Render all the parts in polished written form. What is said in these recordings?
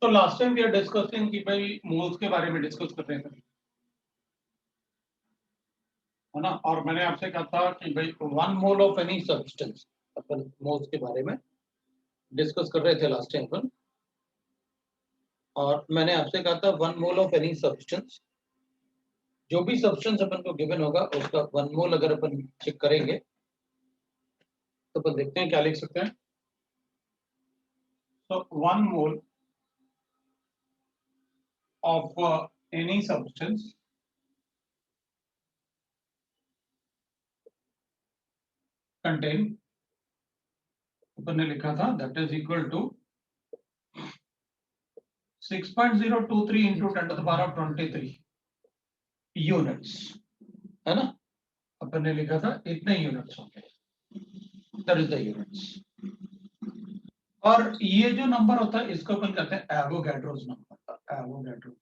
तो last time we are discussing कि भाई मोल्स के बारे में डिस्कस कर रहे थे, है ना। और मैंने आपसे कहा था कि भाई 1 mole of any substance, upon moles के बारे में डिस्कस कर रहे थे लास्ट टाइम अपन। और मैंने आपसे कहा था 1 मोल ऑफ एनी सब्सटेंस, जो भी सब्सटेंस अपन को गिवन होगा उसका 1 मोल अगर अपन चेक करेंगे तो अपन देखते हैं क्या लिख सकते हैं। तो 1 mole of any substance contain, अपन ने लिखा था that is equal to 6.023 into 10 to the power of 23 units, है ना। अपन ने लिखा था इतने यूनिट्स होंगे, दैट इज द यूनिट्स। और ये जो नंबर होता है इसको अपन कहते हैं एवोगैड्रोस नंबर। एवोगैड्रो,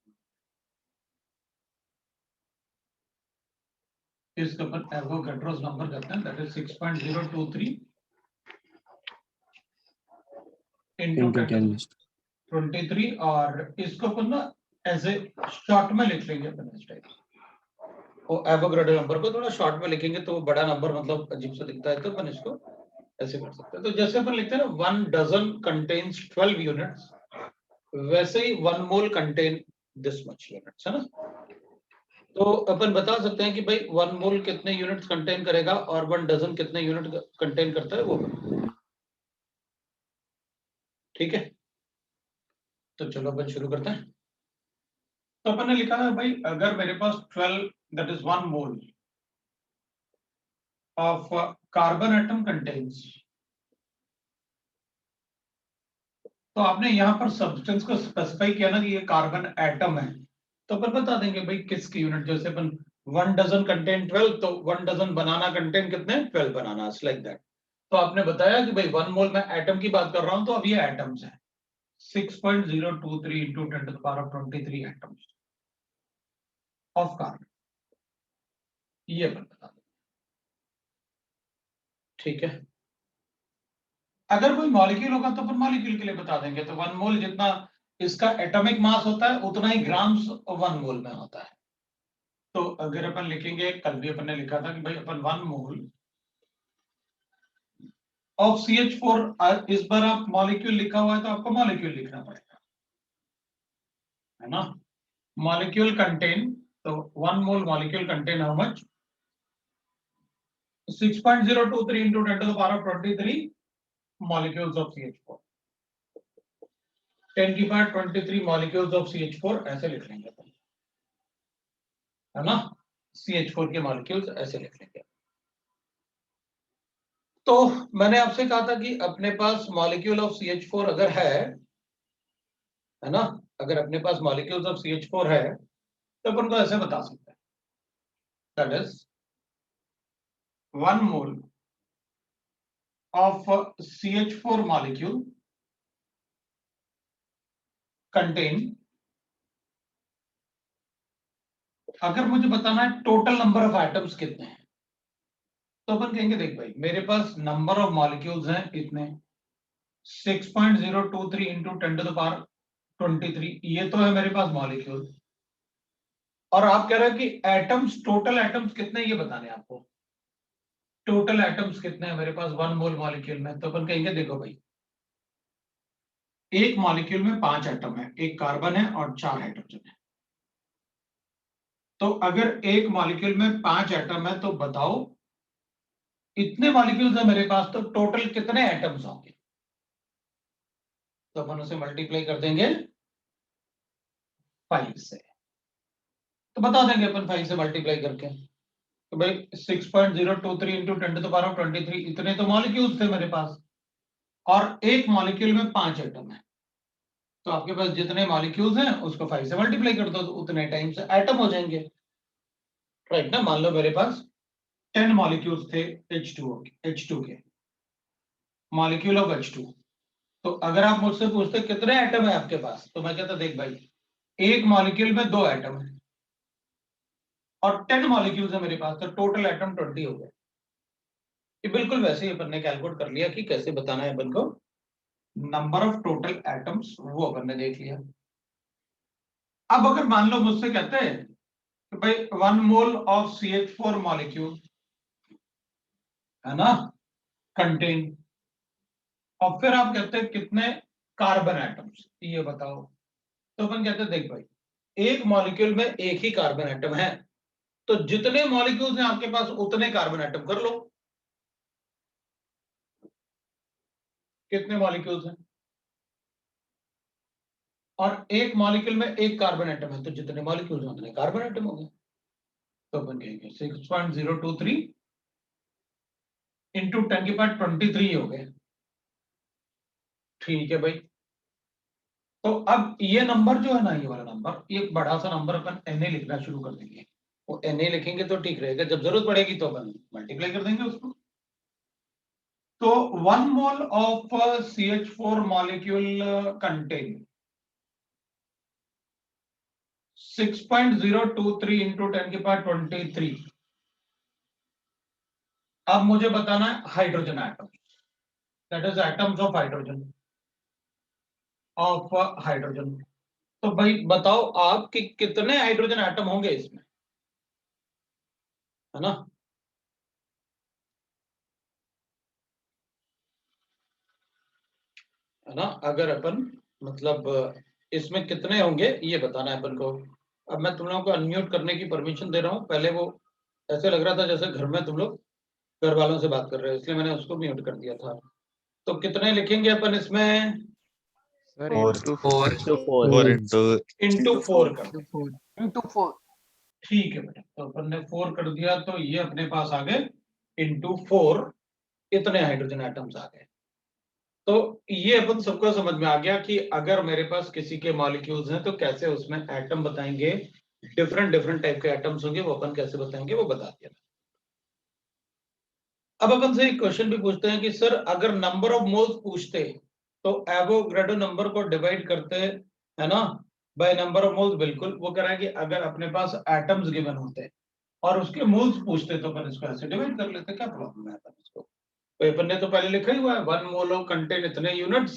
इसको अपन एवोगैड्रोस नंबर कहते हैं, दैट इज 6.023 into 10⁻23। और इसको अपन ना ऐसे शॉर्ट में लिख लेंगे अपन इस टाइप। वो एवोगैड्रो नंबर को थोड़ा शॉर्ट में लिखेंगे तो बड़ा नंबर मतलब अजीब सा दिखता है, तो अपन इसको ऐसे कर सकते हैं। तो जैसे अपन लिखते हैं ना 1 डजन कंटेन्स 12 यूनिट्स, वैसे ही 1 mole contain this much units, है ना। तो अपन बता सकते हैं कि भाई 1 मोल कितने यूनिट्स कंटेन करेगा और 1 डजन कितने यूनिट कंटेन करता है वो। ठीक है, तो चलो अपन शुरू करते हैं। तो अपन ने लिखा है भाई अगर मेरे पास 12 that is 1 mole of carbon atom contains, तो आपने यहाँ पर सब्सटेंस को स्पेसिफाई किया ना कि ये कार्बन एटम है, तो अपन बता देंगे भाई किसकी यूनिट। जैसे अपन 1 डजन कंटेन 12, तो 1 डजन बनाना कंटेन कितने 12 बनाना, लाइक दैट। तो आपने बताया कि भाई 1 मोल में एटम की बात कर रहा हूं, तो अब ये एटम्स है 6.023 into 10 to the power of 23 atoms of carbon, ये अपन बता दें। ठीक है, अगर कोई मॉलिक्यूल होगा तो अपन मॉलिक्यूल के लिए बता देंगे। तो 1 मोल जितना इसका एटॉमिक मास होता है उतना ही ग्राम्स 1 मोल में होता है। तो अगर अपन लिखेंगे, कल भी अपन ने लिखा था कि भाई अपन 1 मोल ऑफ CH4, इस बार आप मॉलिक्यूल लिखा हुआ है तो आपको मॉलिक्यूल लिखना पड़ेगा, है ना। मॉलिक्यूल कंटेन, तो 1 mole molecule contain how much 6.023 into 10 to the power of 23 molecules of CH4, 10 की पावर 23 molecules of CH4 ऐसे लिख लेंगे, है ना। CH4 के मॉलिक्यूल्स ऐसे लिख लेंगे। तो मैंने आपसे कहा था कि अपने पास मॉलिक्यूल ऑफ CH4 अगर है ना, अगर अपने पास मॉलिक्यूल्स ऑफ CH4 है तो अपन को ऐसे बता सकते हैं, that is 1 mole of CH4 molecule contain, अगर मुझे बताना है टोटल नंबर ऑफ एटम्स कितने हैं, तो अपन कहेंगे देख भाई मेरे पास नंबर ऑफ मॉलिक्यूल्स हैं इतने 6.023 into 10 to the power 23, ये तो है मेरे पास मॉलिक्यूल। और आप कह रहे हो कि एटम्स, टोटल एटम्स कितने ये बताने हैं आपको। टोटल एटम्स कितने हैं मेरे पास 1 मोल मॉलिक्यूल में, तो अपन कहेंगे देखो भाई एक मॉलिक्यूल में 5 एटम है, एक कार्बन है और 4 हाइड्रोजन है। तो अगर एक मॉलिक्यूल में 5 एटम है तो बताओ इतने मॉलिक्यूल्स है मेरे पास, तो टोटल कितने एटम्स होंगे। तो अपन उसे मल्टीप्लाई कर देंगे 5 से, तो बता देंगे अपन 5 से मल्टीप्लाई करके। तो भाई 6.023 into 10 to the power of 23 इतने तो मॉलिक्यूल्स थे मेरे पास, और एक मॉलिक्यूल में 5 एटम है, तो आपके पास जितने मॉलिक्यूल्स हैं उसको 5 से मल्टीप्लाई कर दो तो उतने टाइम्स एटम हो जाएंगे, राइट ना। मान लो मेरे पास 10 मॉलिक्यूल्स थे H2 के, मॉलिक्यूल ऑफ H2। तो अगर आप मुझसे पूछते कितने एटम है आपके पास, तो मैं कहता देख भाई एक मॉलिक्यूल में 2 एटम है और 10 मॉलिक्यूल्स है मेरे पास, तो टोटल एटम 20 हो गए। ये बिल्कुल वैसे ही अपन ने कैलकुलेट कर लिया कि कैसे बताना है अपन को नंबर ऑफ टोटल एटम्स वो अपन ने देख लिया। अब अगर मान लो मुझसे कहते हैं कि भाई 1 मोल ऑफ CH4 मॉलिक्यूल है ना कंटेन, और फिर आप कहते हैं कितने कार्बन एटम्स ये बताओ। तो अपन कहते हैं देख भाई, एक मॉलिक्यूल में एक ही कार्बन एटम है, तो जितने मॉलिक्यूल्स हैं आपके पास उतने कार्बन एटम कर लो। कितने मॉलिक्यूल्स हैं, और एक मॉलिक्यूल में एक कार्बन एटम है, तो जितने मॉलिक्यूल्स हैं उतने कार्बन एटम हो गए। तो अपन कहेंगे 6.023 इंटू 10⁻23 हो गए। ठीक है भाई, तो अब ये नंबर जो है ना, ये वाला नंबर, एक बड़ा सा नंबर अपन Na लिखना शुरू कर देंगे। वो Na लिखेंगे तो ठीक रहेगा, जब जरूरत पड़ेगी तो अपन मल्टीप्लाई कर देंगे उसको। तो 1 mole of CH4 molecule contain 6.023 into 10⁻23। अब मुझे बताना है hydrogen atom, that is atoms of hydrogen, of hydrogen. तो भाई बताओ आप कि कितने हाइड्रोजन एटम होंगे इसमें, है ना। है ना, अगर अपन मतलब इसमें कितने होंगे ये बताना है अपन को। अब मैं तुम लोगों को अनम्यूट करने की परमिशन दे रहा हूँ, पहले वो ऐसे लग रहा था जैसे घर में तुम लोग घर वालों से बात कर रहे हो, इसलिए मैंने उसको म्यूट कर दिया था। तो कितने लिखेंगे अपन इसमें, sir four into four four four into into 4 कर दे। इंटू 4। ठीक है बेटा, तो अपन ने 4 कर दिया, तो ये अपने पास आ गए इंटू 4, इतने हाइड्रोजन एटम्स आ गए। तो ये अपन सबको समझ में आ गया कि अगर मेरे पास किसी के मॉलिक्यूल्स हैं तो कैसे उसमें एटम बताएंगे, डिफरेंट डिफरेंट टाइप के एटम्स होंगे, वो अपन कैसे बताएंगे वो बता दिया। अब अपन से एक क्वेश्चन भी पूछते हैं कि सर अगर नंबर ऑफ मोल्स पूछते तो एवोगाड्रो नंबर को डिवाइड करते, है ना, बाय नंबर ऑफ मोल्स। बिल्कुल, वो कह रहा है कि अगर अपने पास एटम्स गिवन होते और उसके मोल्स पूछते तो अपन इसको ऐसे डिवाइड कर लेते, क्या प्रॉब्लम है अपन इसको। तो अपन ने तो पहले लिखा ही हुआ है 1 मोल ऑफ कंटेन इतने यूनिट्स,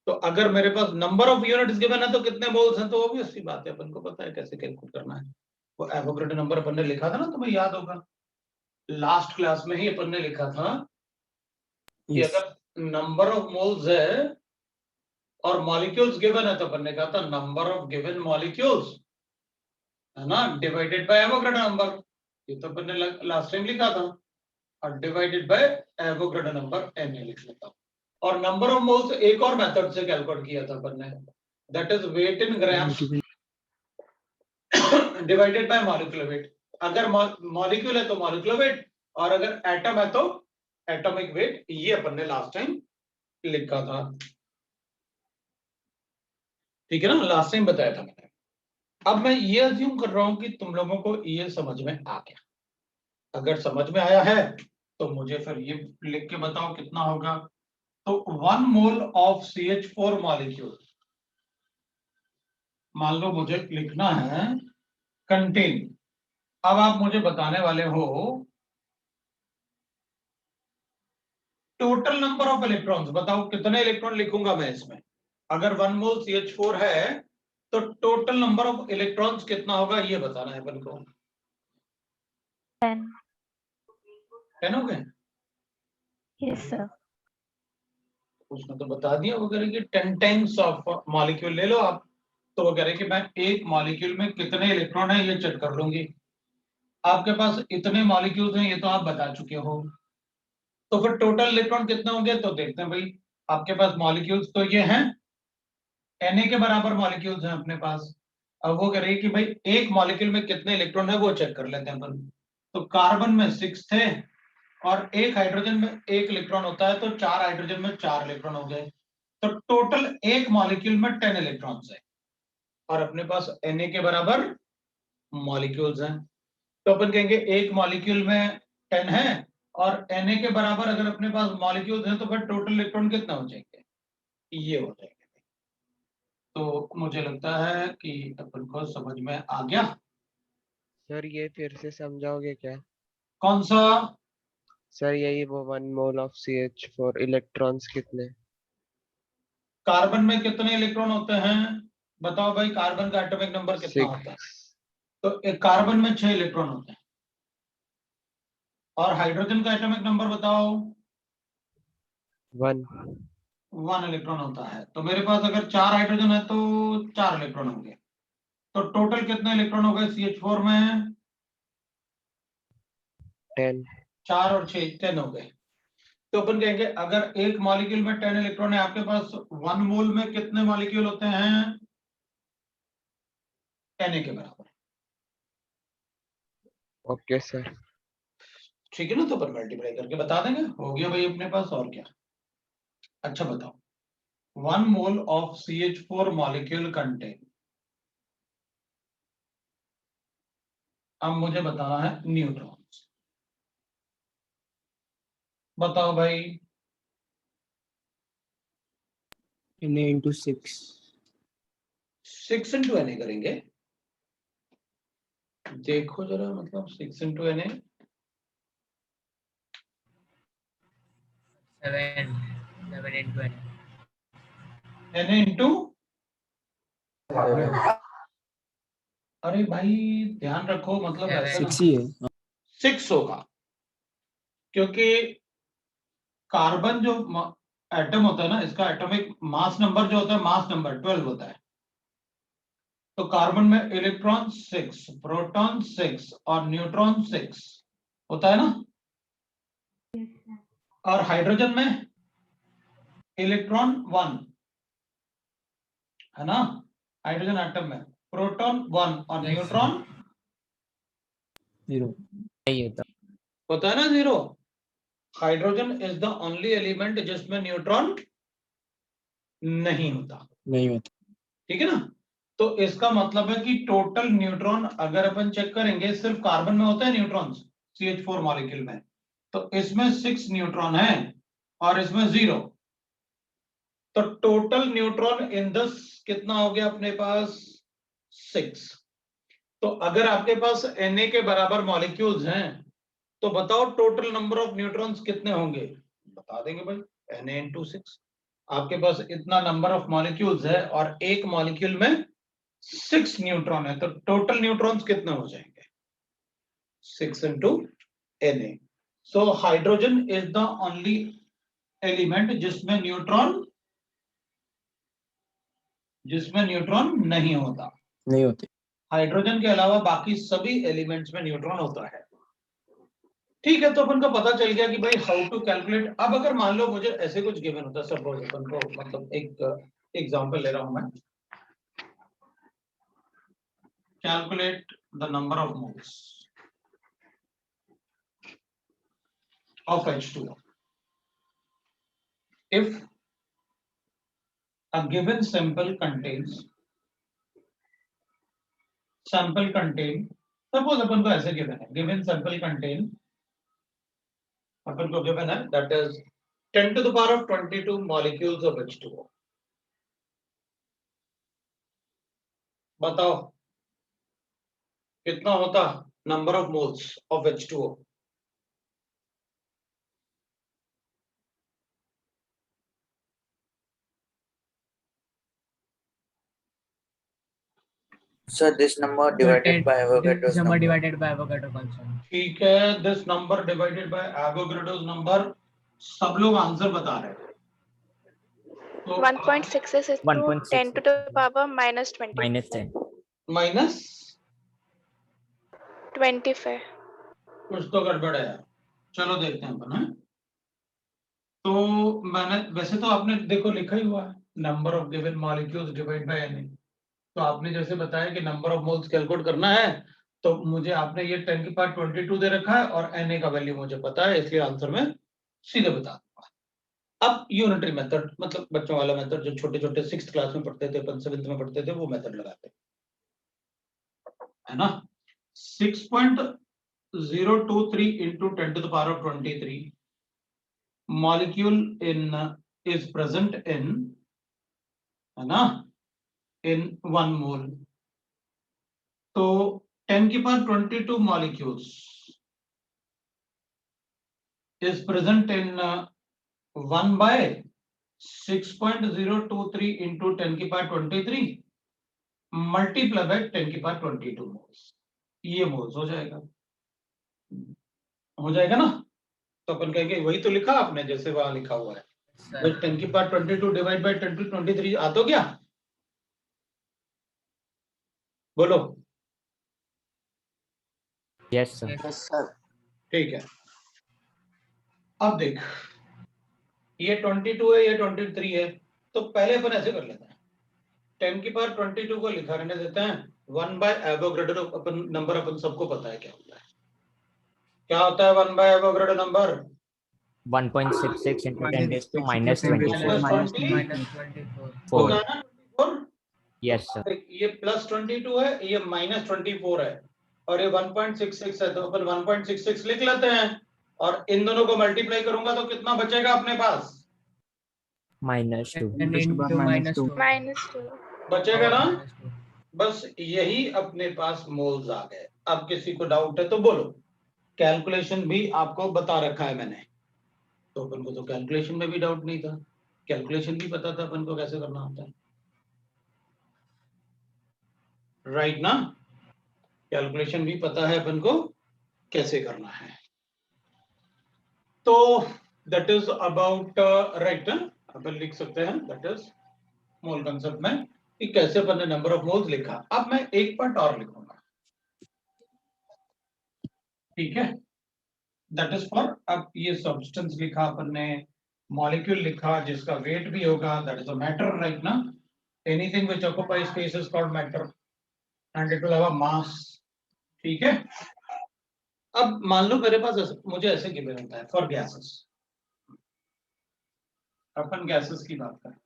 तो अगर मेरे पास नंबर ऑफ यूनिट्स गिवन है तो कितने मोल्स हैं, तो ऑब्वियस सी बात है, अपन को पता है कैसे कैलकुलेट करना है। वो एवोगाड्रो नंबर अपन ने लिखा था ना, तुम्हें याद होगा लास्ट क्लास में ही अपन ने लिखा था कि अगर नंबर ऑफ मोल्स है और मॉलिक्यूल्स गिवन है तो अपन ने कहा था नंबर ऑफ गिवन मॉलिक्यूल्स, है ना, डिवाइडेड बाय एवोगाड्रो नंबर। ये तो अपन ने लास्ट टाइम लिखा था, और divided by Avogadro number Na लिख लेता हूं। और नंबर ऑफ मोल्स एक और मेथड से कैलकुलेट किया था अपन ने, that is weight in grams divided by molecular weight. अगर मॉलिक्यूल है तो मॉलिक्यूलर वेट, और अगर एटम है तो एटॉमिक वेट, ये अपन ने लास्ट टाइम लिखा था। ठीक है ना, लास्ट टाइम बताया था मैंने। अब मैं ये अज्यूम कर रहा हूं कि तुम लोगों को ये समझ में आ गया। अगर समझ में आया है तो मुझे फिर ये लिख के बताओ कितना होगा। तो 1 मोल ऑफ CH4 मॉलिक्यूल, मान लो मुझे लिखना है कंटेन। अब आप मुझे बताने वाले हो टोटल नंबर ऑफ इलेक्ट्रॉन्स, बताओ कितने इलेक्ट्रॉन लिखूंगा मैं इसमें। अगर 1 मोल CH4 है तो टोटल नंबर ऑफ इलेक्ट्रॉन्स कितना होगा ये बताना है अपन को। 10 हो गए। Yes sir. उसने तो बता दिया, वो कह रहे कि 10 टाइम्स ऑफ मॉलिक्यूल ले लो आप। तो वो कह रहे कि मैं एक मॉलिक्यूल में कितने इलेक्ट्रॉन है ये चेक कर लूंगी। आपके पास इतने मॉलिक्यूल्स हैं ये तो आप बता चुके हो, तो फिर टोटल इलेक्ट्रॉन कितने होंगे तो देखते हैं भाई। आपके पास मॉलिक्यूल्स तो ये हैं, Na के बराबर मॉलिक्यूल्स हैं अपने पास। अब वो कह रही है कि भाई एक मॉलिक्यूल में कितने इलेक्ट्रॉन है वो चेक कर लेते हैं अपन। तो कार्बन में 6 थे, और एक हाइड्रोजन में एक इलेक्ट्रॉन होता है, तो 4 हाइड्रोजन में 4 इलेक्ट्रॉन हो गए। तो टोटल एक मॉलिक्यूल में 10 इलेक्ट्रॉन्स है, और अपने पास Na के बराबर मॉलिक्यूल्स हैं। तो अपन कहेंगे एक मॉलिक्यूल में 10 है, और Na के बराबर अगर अपने पास मॉलिक्यूल्स हैं तो फिर टोटल इलेक्ट्रॉन कितना हो जाएंगे, ये हो जाएंगे। तो मुझे लगता है कि अपन को समझ में आ गया। सर ये फिर से समझाओगे क्या? कौन सा? सर यही वो 1 मोल ऑफ CH4 इलेक्ट्रॉन्स कितने? कार्बन में कितने इलेक्ट्रॉन होते हैं? बताओ भाई, कार्बन का एटॉमिक नंबर कितना होता है? तो एक कार्बन में 6 इलेक्ट्रॉन होते हैं। और हाइड्रोजन का एटॉमिक नंबर बताओ। 1 1 इलेक्ट्रॉन होता है। तो मेरे पास अगर 4 हाइड्रोजन है तो 4 इलेक्ट्रॉन होंगे। तो टोटल कितने इलेक्ट्रॉन हो गए CH4 में? 10 4 और 6 10 हो गए। तो अपन कहेंगे अगर एक मॉलिक्यूल में 10 इलेक्ट्रॉन है, आपके पास 1 मोल में कितने मॉलिक्यूल होते हैं? 10 के बराबर। Okay sir. ठीक है ना? तो अपन मल्टीप्लाई करके बता देंगे, हो गया भाई अपने पास, और क्या। अच्छा बताओ, 1 mole of CH4 molecule contain, अब मुझे बताना है न्यूट्रॉन। बताओ भाई। Na into 6. 6 इंटू Na करेंगे। देखो जरा, मतलब 6 into Na 7 into N. Na into, अरे भाई ध्यान रखो, मतलब ऐसे ना 6 ही है. 6 होगा, क्योंकि कार्बन जो एटम होता है ना, इसका एटॉमिक मास नंबर जो होता है, मास नंबर 12 होता है। तो कार्बन में इलेक्ट्रॉन 6, प्रोटॉन 6 और न्यूट्रॉन 6 होता है ना। और हाइड्रोजन में इलेक्ट्रॉन 1 है ना, हाइड्रोजन एटम में प्रोटॉन 1 और Yes, न्यूट्रॉन 0. नहीं होता. होता है ना 0। Hydrogen is the only element जिसमें न्यूट्रॉन नहीं होता। नहीं होता. ठीक है ना? तो इसका मतलब है कि टोटल न्यूट्रॉन अगर अपन चेक करेंगे, सिर्फ कार्बन में होते हैं न्यूट्रॉन्स CH4 मॉलिक्यूल में, तो इसमें 6 न्यूट्रॉन है और इसमें 0। तो टोटल न्यूट्रॉन इन दिस कितना हो गया अपने पास? 6। तो अगर आपके पास Na के बराबर मॉलिक्यूल्स हैं, तो बताओ टोटल नंबर ऑफ न्यूट्रॉन्स कितने होंगे? बता देंगे भाई, Na into 6। आपके पास इतना नंबर ऑफ मॉलिक्यूल्स है और एक मॉलिक्यूल में 6 न्यूट्रॉन है, तो टोटल न्यूट्रॉन्स कितने हो जाएंगे? 6 into Na। So hydrogen is the only element जिसमें न्यूट्रॉन नहीं होता। नहीं होते. हाइड्रोजन के अलावा बाकी सभी एलिमेंट्स में न्यूट्रॉन होता है। ठीक है, तो अपन को पता चल गया कि भाई हाउ टू कैलकुलेट। अब अगर मान लो मुझे ऐसे कुछ गिवन होता है, सपोज अपन को, मतलब एक एग्जांपल ले रहा हूं मैं, calculate the number of moles of H2O if a given sample contain, suppose अपन को ऐसे गिवन है, गिवन सैंपल कंटेन, अपन को गिवन है that is 10 to the power of 22 molecules of H2O। बताओ कितना होता number of moles of H2O? So this number divided by Avogadro's This number number. divided by Avogadro constant. ठीक है, this number divided by Avogadro's number. सब लोग answer बता रहे हैं। तो 1.66 is to 1.6 10 to the power minus 20. minus 10. Minus 25. कुछ तो गड़बड़ है यार। चलो देखते हैं अपन, है? तो मैंने, वैसे तो आपने देखो लिखा ही हुआ है number of given molecules divide by Na। तो आपने जैसे बताया कि नंबर ऑफ मोल्स कैलकुलेट करना है, तो मुझे आपने ये 10 की पावर 22 दे रखा है और Na का वैल्यू मुझे पता है, इसलिए आंसर में सीधे बता दूंगा। अब यूनिटरी मेथड, मतलब बच्चों वाला मेथड, जो छोटे छोटे 6th क्लास में पढ़ते थे, अपन 7th में पढ़ते थे, वो मेथड लगाते है ना। 6.023 into 10 to the power of 23 molecule is present in, है ना, in 1 mole। तो 10 की power 22 molecules is present in 1 by 6.023 into 10 की पावर 23 मल्टीप्लाई बाय 10 की पावर 22 मोल्स, ये मोल्स हो जाएगा ना। तो अपन कहेंगे वही तो लिखा आपने जैसे वहां लिखा हुआ है, Sir. 10 की पावर 22 डिवाइड बाय 10 to 23 आ तो क्या? बोलो। Yes, sir. Yes, sir. ठीक है, अब देख ये 22 है, ये 23 है, तो पहले अपन ऐसे कर लेते हैं, 10 की पावर 22 को लिखा रहने देते हैं 1 बाय एवोगैड्रो अपन नंबर, अपन सबको पता है क्या होता है, क्या होता है 1 bye Avogadro number? 1.66 into 10 raised to minus 24. -20 Minus 24. होता है ना 24? Yes, sir. ये प्लस 22 है, ये माइनस 24 है, और ये 1.66 है, तो अपन 1.66 लिख लेते हैं, और इन दोनों को मल्टीप्लाई करूंगा तो कितना बचेगा अपने पास? Minus 2. 10 into minus 2. -2. बचेगा ना? Minus 2. बस यही अपने पास मोल्स आ गए। अब किसी को डाउट है तो बोलो, कैलकुलेशन भी आपको बता रखा है मैंने, तो अपन को तो कैलकुलेशन में भी डाउट नहीं था, कैलकुलेशन भी पता था अपन को कैसे करना होता है, राइट ना? कैलकुलेशन भी पता है अपन को कैसे करना है, तो दैट इज अबाउट राइट, अपन लिख सकते हैं दैट इज मोल कंसेप्ट में कि कैसे अपन ने नंबर ऑफ मोल्स लिखा। अब मैं एक पार्ट और लिखूंगा, ठीक है, दैट इज फॉर, अब ये सब्सटेंस लिखा अपन ने, मॉलिक्यूल लिखा जिसका वेट भी होगा, that is a matter, right ना? Anything which occupies space is called matter and it will have a mass, ठीक है। अब मान लो मेरे पास मुझे ऐसे गिवन होता है फॉर गैसेस, अपन गैसेस की बात करें,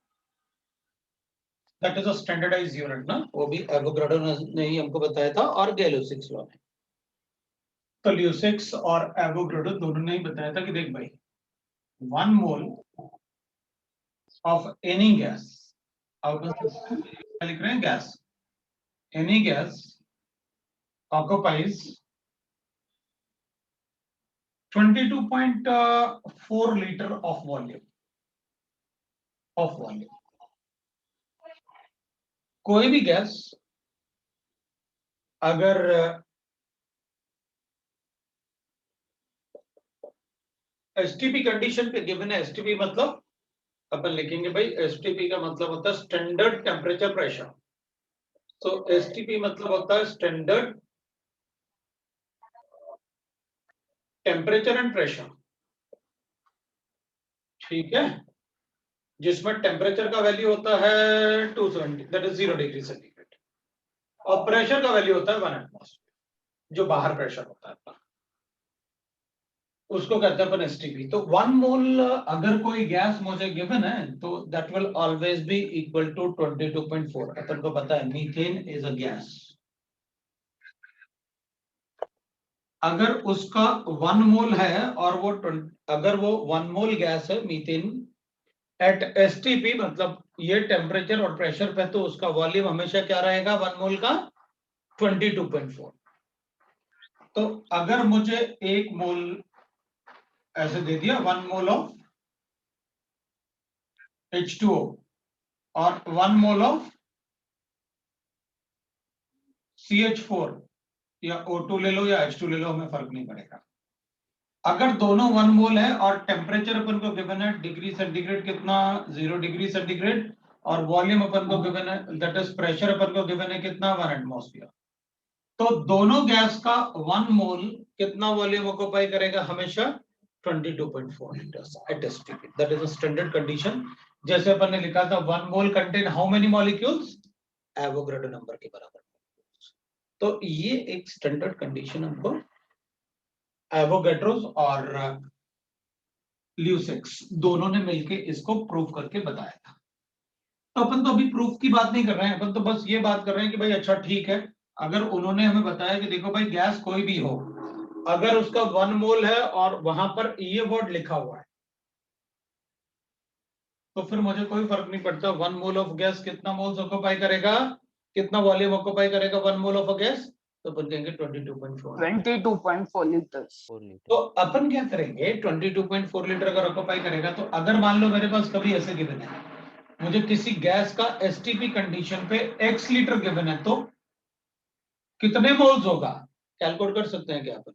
that is a standardized unit ना, वो भी एवोगाड्रो ने ही हमको बताया था और गैलोसिक्स लॉ ने। तो ल्यूसिक्स और एवोगाड्रो दोनों ने ही बताया था कि देख भाई 1 मोल ऑफ एनी गैस, अपन लिख रहे हैं gas, any gas occupies 22.4 liter of volume, कोई भी गैस अगर एसटीपी कंडीशन पे गिवन है, एसटीपी मतलब अपन लिखेंगे भाई, एसटीपी का मतलब होता है स्टैंडर्ड टेम्परेचर प्रेशर, तो एसटीपी मतलब होता है स्टैंडर्ड टेम्परेचर एंड प्रेशर, ठीक है, जिसमें टेम्परेचर का वैल्यू होता है 270 दैट इज 0 डिग्री सेंटीग्रेड, और प्रेशर का वैल्यू होता है 1 एटमॉस्फेयर, जो बाहर प्रेशर होता है अपना, उसको कहते हैं अपन एसटीपी। तो 1 मोल अगर कोई गैस मुझे गिवन है तो that will always be equal to 22.4, अपन को पता है मीथेन इज अ गैस, अगर उसका 1 मोल है और वो अगर वो 1 मोल गैस है मीथेन एट एसटीपी, मतलब ये टेम्परेचर और प्रेशर पे, तो उसका वॉल्यूम हमेशा क्या रहेगा 1 मोल का 22.4। तो अगर मुझे 1 मोल ऐसे दे दिया, 1 मोल ऑफ H2O और 1 मोल ऑफ CH4 या O2 ले लो या H2 ले लो, हमें फर्क नहीं पड़ेगा, अगर दोनों 1 मोल है और टेम्परेचर अपन को गिवन है डिग्री सेंटीग्रेड कितना, 0 डिग्री सेंटीग्रेड, और वॉल्यूम अपन को गिवन है दैट इज प्रेशर अपन को गिवन है कितना 1 एटमॉस्फेयर, तो दोनों गैस का 1 मोल कितना वॉल्यूम ऑक्युपाई करेगा हमेशा 22.4 litres at STP, that is a standard condition. जैसे अपन ने लिखा था 1 mole contain how many molecules, Avogadro number के बराबर, तो ये एक स्टैंडर्ड कंडीशन हमको एवोगाड्रोस और ल्यूसिक्स दोनों ने मिलके इसको प्रूव करके बताया था। तो अपन तो अभी प्रूफ की बात नहीं कर रहे हैं, अपन तो बस ये बात कर रहे हैं कि भाई अच्छा ठीक है, अगर उन्होंने हमें बताया कि देखो भाई गैस कोई भी हो, अगर उसका 1 मोल है और वहां पर ये वर्ड लिखा हुआ है, तो फिर मुझे कोई फर्क नहीं पड़ता 1 मोल ऑफ गैस कितना मोल्स ऑक्युपाई करेगा, कितना वॉल्यूम ऑक्युपाई करेगा 1 मोल ऑफ अ गैस, तो अपन कहेंगे 22.4। 22.4 liters. 4 liters. तो अपन क्या करेंगे, 22.4 लीटर अगर ऑक्यूपाई करेगा तो अगर मान लो मेरे पास कभी ऐसे गिवन है, मुझे किसी गैस का एसटीपी कंडीशन पे x लीटर गिवन है, तो कितने मोल्स होगा कैलकुलेट कर सकते हैं क्या अपन?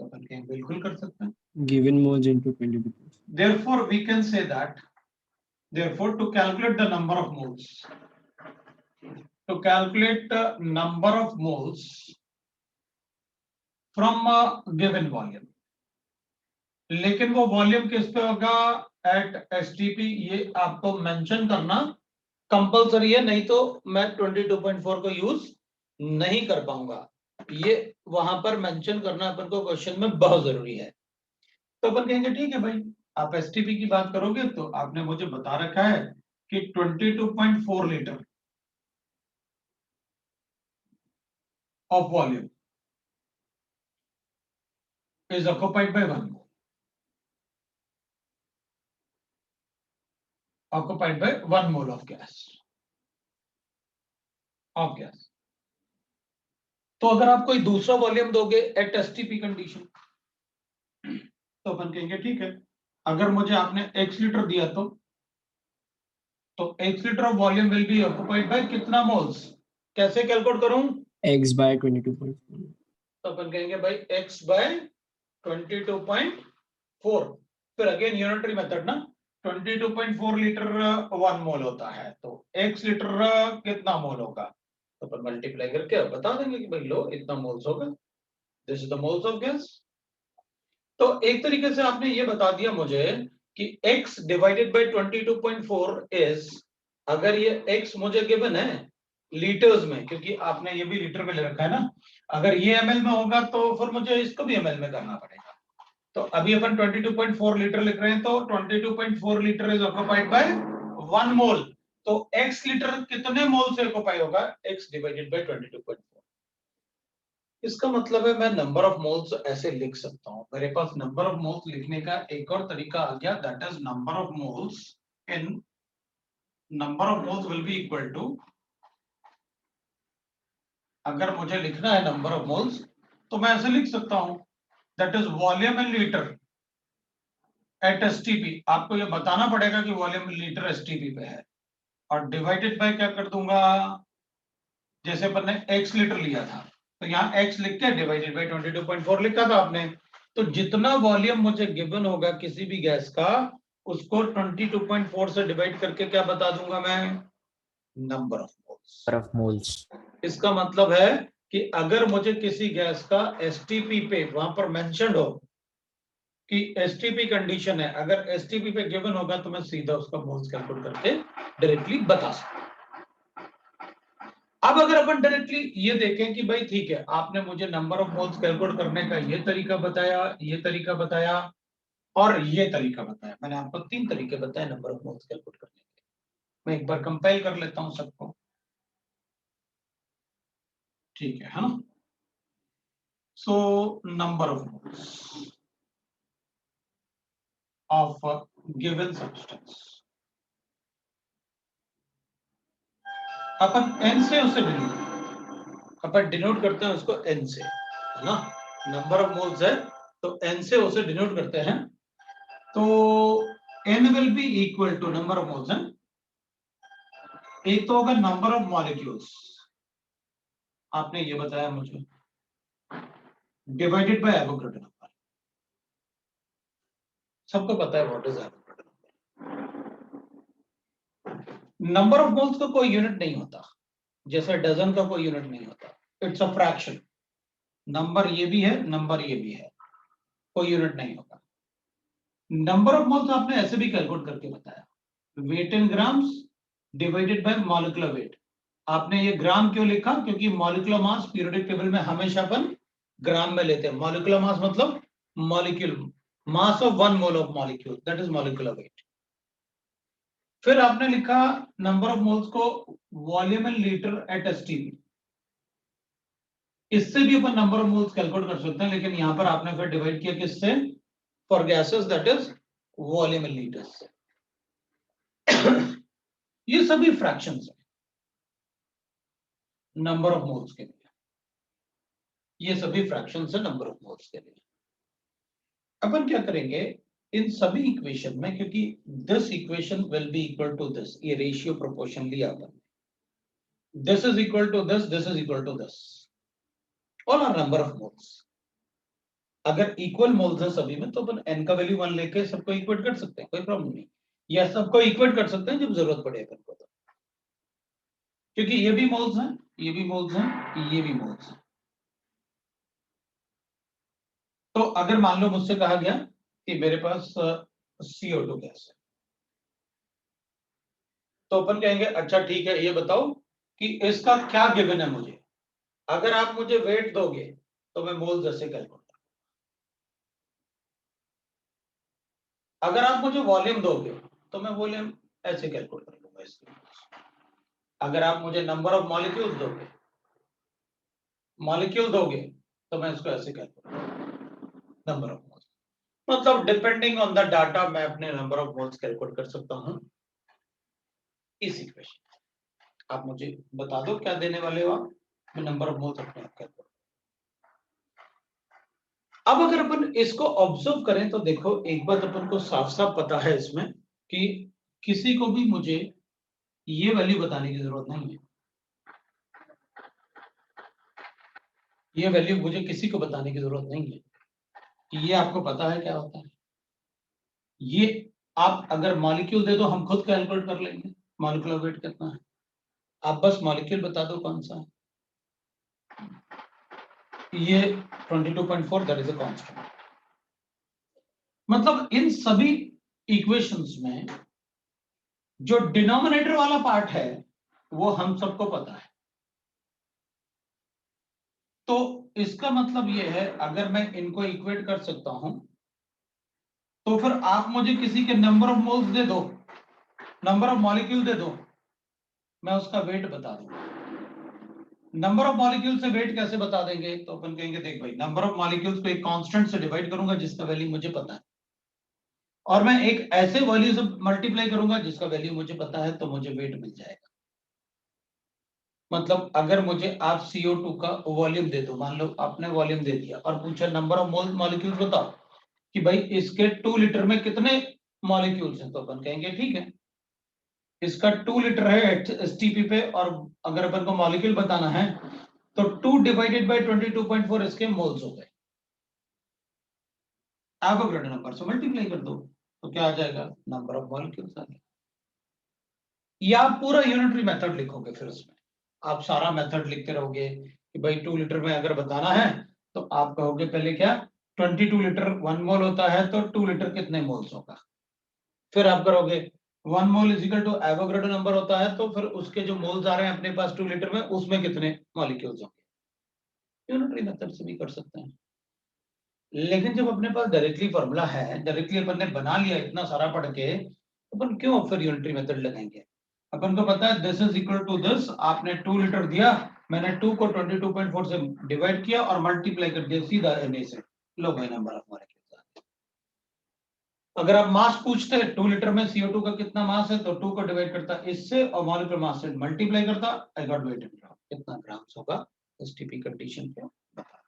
तो अपन कहेंगे बिल्कुल कर सकते हैं। Given moles into 22. Therefore we can say that, therefore to calculate the number of moles, to calculate the number of moles from a given volume, लेकिन वो वॉल्यूम किस पे होगा, एट एसटीपी, ये आपको मेंशन करना कंपलसरी है, नहीं तो मैं 22.4 को यूज नहीं कर पाऊंगा। ये वहां पर मेंशन करना अपन को क्वेश्चन में बहुत जरूरी है। तो अपन कहेंगे ठीक है भाई, आप एसटीपी की बात करोगे तो आपने मुझे बता रखा है कि 22.4 litre of volume is occupied by 1 mole, occupied by 1 mole of gas, तो अगर आप कोई दूसरा वॉल्यूम दोगे एट एसटीपी कंडीशन, तो अपन कहेंगे ठीक है, अगर मुझे आपने x लीटर दिया तो x litre of volume will be occupied by कितना मोल्स, कैसे कैलकुलेट करूं? X by 22.4. तो अपन कहेंगे भाई x बाय 22.4, फिर अगेन यूनिटरी मेथड ना, 22.4 लीटर 1 मोल होता है, तो x लीटर कितना मोल होगा, तो अपन मल्टीप्लाई करके बता देंगे कि भाई लो इतना मोल्स होगा, this is the moles of gas. तो एक तरीके से आपने ये बता दिया मुझे कि x डिवाइडेड बाय 22.4 इज, अगर ये x मुझे गिवन है लीटर्स में, क्योंकि आपने ये भी लीटर में ले रखा है ना, अगर ये ml में होगा तो फिर मुझे इसको भी ml में करना पड़ेगा। तो अभी अपन 22.4 लीटर लिख रहे हैं, तो 22.4 लीटर इज ऑक्युपाइड बाय 1 मोल, तो x लीटर कितने मोल से ऑक्युपाई होगा, x डिवाइडेड बाय 22.4। इसका मतलब है मैं नंबर ऑफ मोल्स ऐसे लिख सकता हूं, मेरे पास नंबर ऑफ मोल्स लिखने का एक और तरीका आ गया, that is number of moles in, number of moles will be equal to, अगर मुझे लिखना है नंबर ऑफ मोल्स तो मैं ऐसे लिख सकता हूं, that is volume in litre at STP, आपको ये बताना पड़ेगा कि वॉल्यूम इन लीटर एसटीपी पे है, और डिवाइडेड बाय क्या कर दूंगा, जैसे अपन ने x लीटर लिया था तो यहाँ x लिख के डिवाइडेड बाय 22.4 लिखा था आपने, तो जितना वॉल्यूम मुझे गिवन होगा किसी भी गैस का, उसको 22.4 से डिवाइड करके क्या बता दूंगा मैं, number of moles. Number of moles. इसका मतलब है कि अगर मुझे किसी गैस का एसटीपी पे वहां पर मेंशन हो कि एसटीपी कंडीशन है, अगर एसटीपी पे गिवन होगा तो मैं सीधा उसका मोल्स कैलकुलेट करके डायरेक्टली बता सकता हूं। अब अगर अपन डायरेक्टली ये देखें कि भाई ठीक है, आपने मुझे नंबर ऑफ मोल्स कैलकुलेट करने का ये तरीका बताया, ये तरीका बताया और ये तरीका बताया, मैंने आपको 3 तरीके बताए नंबर ऑफ मोल्स कैलकुलेट करने के। मैं एक बार कंपाइल कर लेता हूं सबको, ठीक है ना। सो number of moles of given substance, upon n से उसे अपन डिनोट करते हैं उसको n से, है ना, नंबर ऑफ मोल्स है तो n से उसे डिनोट करते हैं, तो n will be equal to number of moles है, एक तो होगा नंबर ऑफ मॉलिक्यूल्स, आपने ये बताया मुझे, डिवाइडेड बाय एवोगैड्रो नंबर, सबको पता है what is Avogadro number. Number of moles का कोई यूनिट नहीं होता, जैसे डजन का कोई यूनिट नहीं होता, इट्स अ फ्रैक्शन, नंबर ये भी है नंबर ये भी है, कोई यूनिट नहीं होगा। नंबर ऑफ मोल्स आपने ऐसे भी कैलकुलेट करके बताया, weight in grams divided by molecular weight. आपने ये ग्राम क्यों लिखा, क्योंकि मॉलिक्यूलर मास पीरियोडिक टेबल में हमेशा अपन ग्राम में लेते हैं, मॉलिक्यूलर मास मतलब molecule mass of 1 mole of molecule, that is molecular weight. फिर आपने लिखा नंबर ऑफ मोल्स को volume in litre at STP, इससे भी अपन नंबर ऑफ मोल्स कैलकुलेट कर सकते हैं, लेकिन यहां पर आपने फिर डिवाइड किया किससे, for gases that is volume in litres. ये सभी फ्रैक्शंस है नंबर ऑफ मोल्स के लिए। ये सभी फ्रैक्शन है नंबर ऑफ मोल्स के लिए। अपन क्या करेंगे इन सभी इक्वेशन में, क्योंकि this equation will be equal to this, ये रेशियो प्रोपोर्शन लिया अपन, this is equal to this, this is equal to this, all are number of moles. अगर इक्वल मोल्स है सभी में तो अपन n का वैल्यू 1 लेके सबको इक्वेट कर सकते हैं, कोई प्रॉब्लम नहीं, या सबको इक्वेट कर सकते हैं जब जरूरत पड़े अपन को, तो क्योंकि ये भी मोल्स हैं, ये भी मोल्स हैं, ये भी मोल्स हैं। तो अगर मान लो मुझसे कहा गया कि मेरे पास CO2 गैस है, तो अपन कहेंगे अच्छा ठीक है, ये बताओ कि इसका क्या गिवन है मुझे। अगर आप मुझे वेट दोगे तो मैं मोल्स ऐसे कैलकुलेट, अगर आप मुझे वॉल्यूम दोगे तो मैं वॉल्यूम ऐसे कैलकुलेट कर लूंगा इसके। अगर आप मुझे नंबर ऑफ मॉलिक्यूल्स दोगे, मॉलिक्यूल दोगे, तो मैं इसको ऐसे कैलकुलेट करूंगा, नंबर ऑफ मोल्स। मतलब डिपेंडिंग ऑन द डाटा मैं अपने नंबर ऑफ मोल्स कैलकुलेट कर सकता हूं इस इक्वेशन। आप मुझे बता दो क्या देने वाले हो आप, मैं नंबर ऑफ मोल्स अपने आप कैलकुलेट। अब अगर अपन इसको ऑब्जर्व करें तो देखो एक बात अपन को साफ साफ पता है इसमें कि किसी को भी मुझे ये वैल्यू बताने की जरूरत नहीं है, ये वैल्यू मुझे किसी को बताने की जरूरत नहीं है कि ये आपको पता है क्या होता है। ये आप अगर मॉलिक्यूल दे दो हम खुद कैलकुलेट कर लेंगे मॉलिक्यूलर वेट कितना है, आप बस मॉलिक्यूल बता दो कौन सा है। ये 22.4 दैट इज अ कांस्टेंट। मतलब इन सभी इक्वेशंस में जो डिनोमिनेटर वाला पार्ट है वो हम सबको पता है। तो इसका मतलब ये है अगर मैं इनको इक्वेट कर सकता हूं तो फिर आप मुझे किसी के नंबर ऑफ मोल्स दे दो, नंबर ऑफ मॉलिक्यूल दे दो, मैं उसका वेट बता दूंगा। नंबर ऑफ मॉलिक्यूल से वेट कैसे बता देंगे, तो अपन कहेंगे देख भाई नंबर ऑफ मॉलिक्यूल्स को एक कांस्टेंट से डिवाइड करूंगा जिसका वैल्यू मुझे पता है, और मैं एक ऐसे वैल्यू से मल्टीप्लाई करूंगा जिसका वैल्यू मुझे पता है, तो मुझे वेट मिल जाएगा। मतलब अगर मुझे आप CO2 का वॉल्यूम दे दो, मान लो आपने वॉल्यूम दे दिया और पूछा नंबर ऑफ मोल मॉलिक्यूल्स बताओ कि भाई इसके 2 लीटर में कितने मॉलिक्यूल्स हैं, तो अपन कहेंगे ठीक है इसका 2 लीटर है STP पे, और अगर अपन को मॉलिक्यूल बताना है तो 2 डिवाइडेड बाय 22.4 इसके मोल्स हो गए। एवोगैड्रो नंबर से मल्टीप्लाई कर दो तो क्या आ जाएगा, नंबर ऑफ मॉलिक्यूल्स आ गया। या आप पूरा यूनिटरी मेथड लिखोगे, फिर उसमें आप सारा मेथड लिखते रहोगे कि भाई 2 लीटर में अगर बताना है तो आप कहोगे पहले क्या 22 लीटर 1 मोल होता है तो 2 लीटर कितने मोल्स होगा, फिर आप करोगे 1 mole is equal to Avogadro number होता है तो फिर उसके जो मोल्स आ रहे हैं अपने पास 2 लीटर में उसमें कितने मॉलिक्यूल्स होंगे। यूनिटरी मेथड से भी कर सकते हैं, लेकिन जब अपने पास डायरेक्टली फॉर्मूला है, डायरेक्टली अपन ने बना लिया इतना सारा पढ़ के, अपन क्यों फिर यूनिटरी मेथड लगाएंगे। अपन को पता है this is equal to this, आपने 2 लीटर दिया, मैंने 2 को 22.4 से डिवाइड किया और मल्टीप्लाई कर दिया सीधा Na से, लो भाई नंबर ऑफ मॉलिक्यूल्स आ गया। अगर आप मास पूछते हैं 2 लीटर में CO2 का कितना मास है तो 2 को डिवाइड करता इससे और मॉलिक्यूलर मास से मल्टीप्लाई करता, आई गॉट वेट इन ग्राम, कितना ग्राम्स होगा STP कंडीशन पे बता।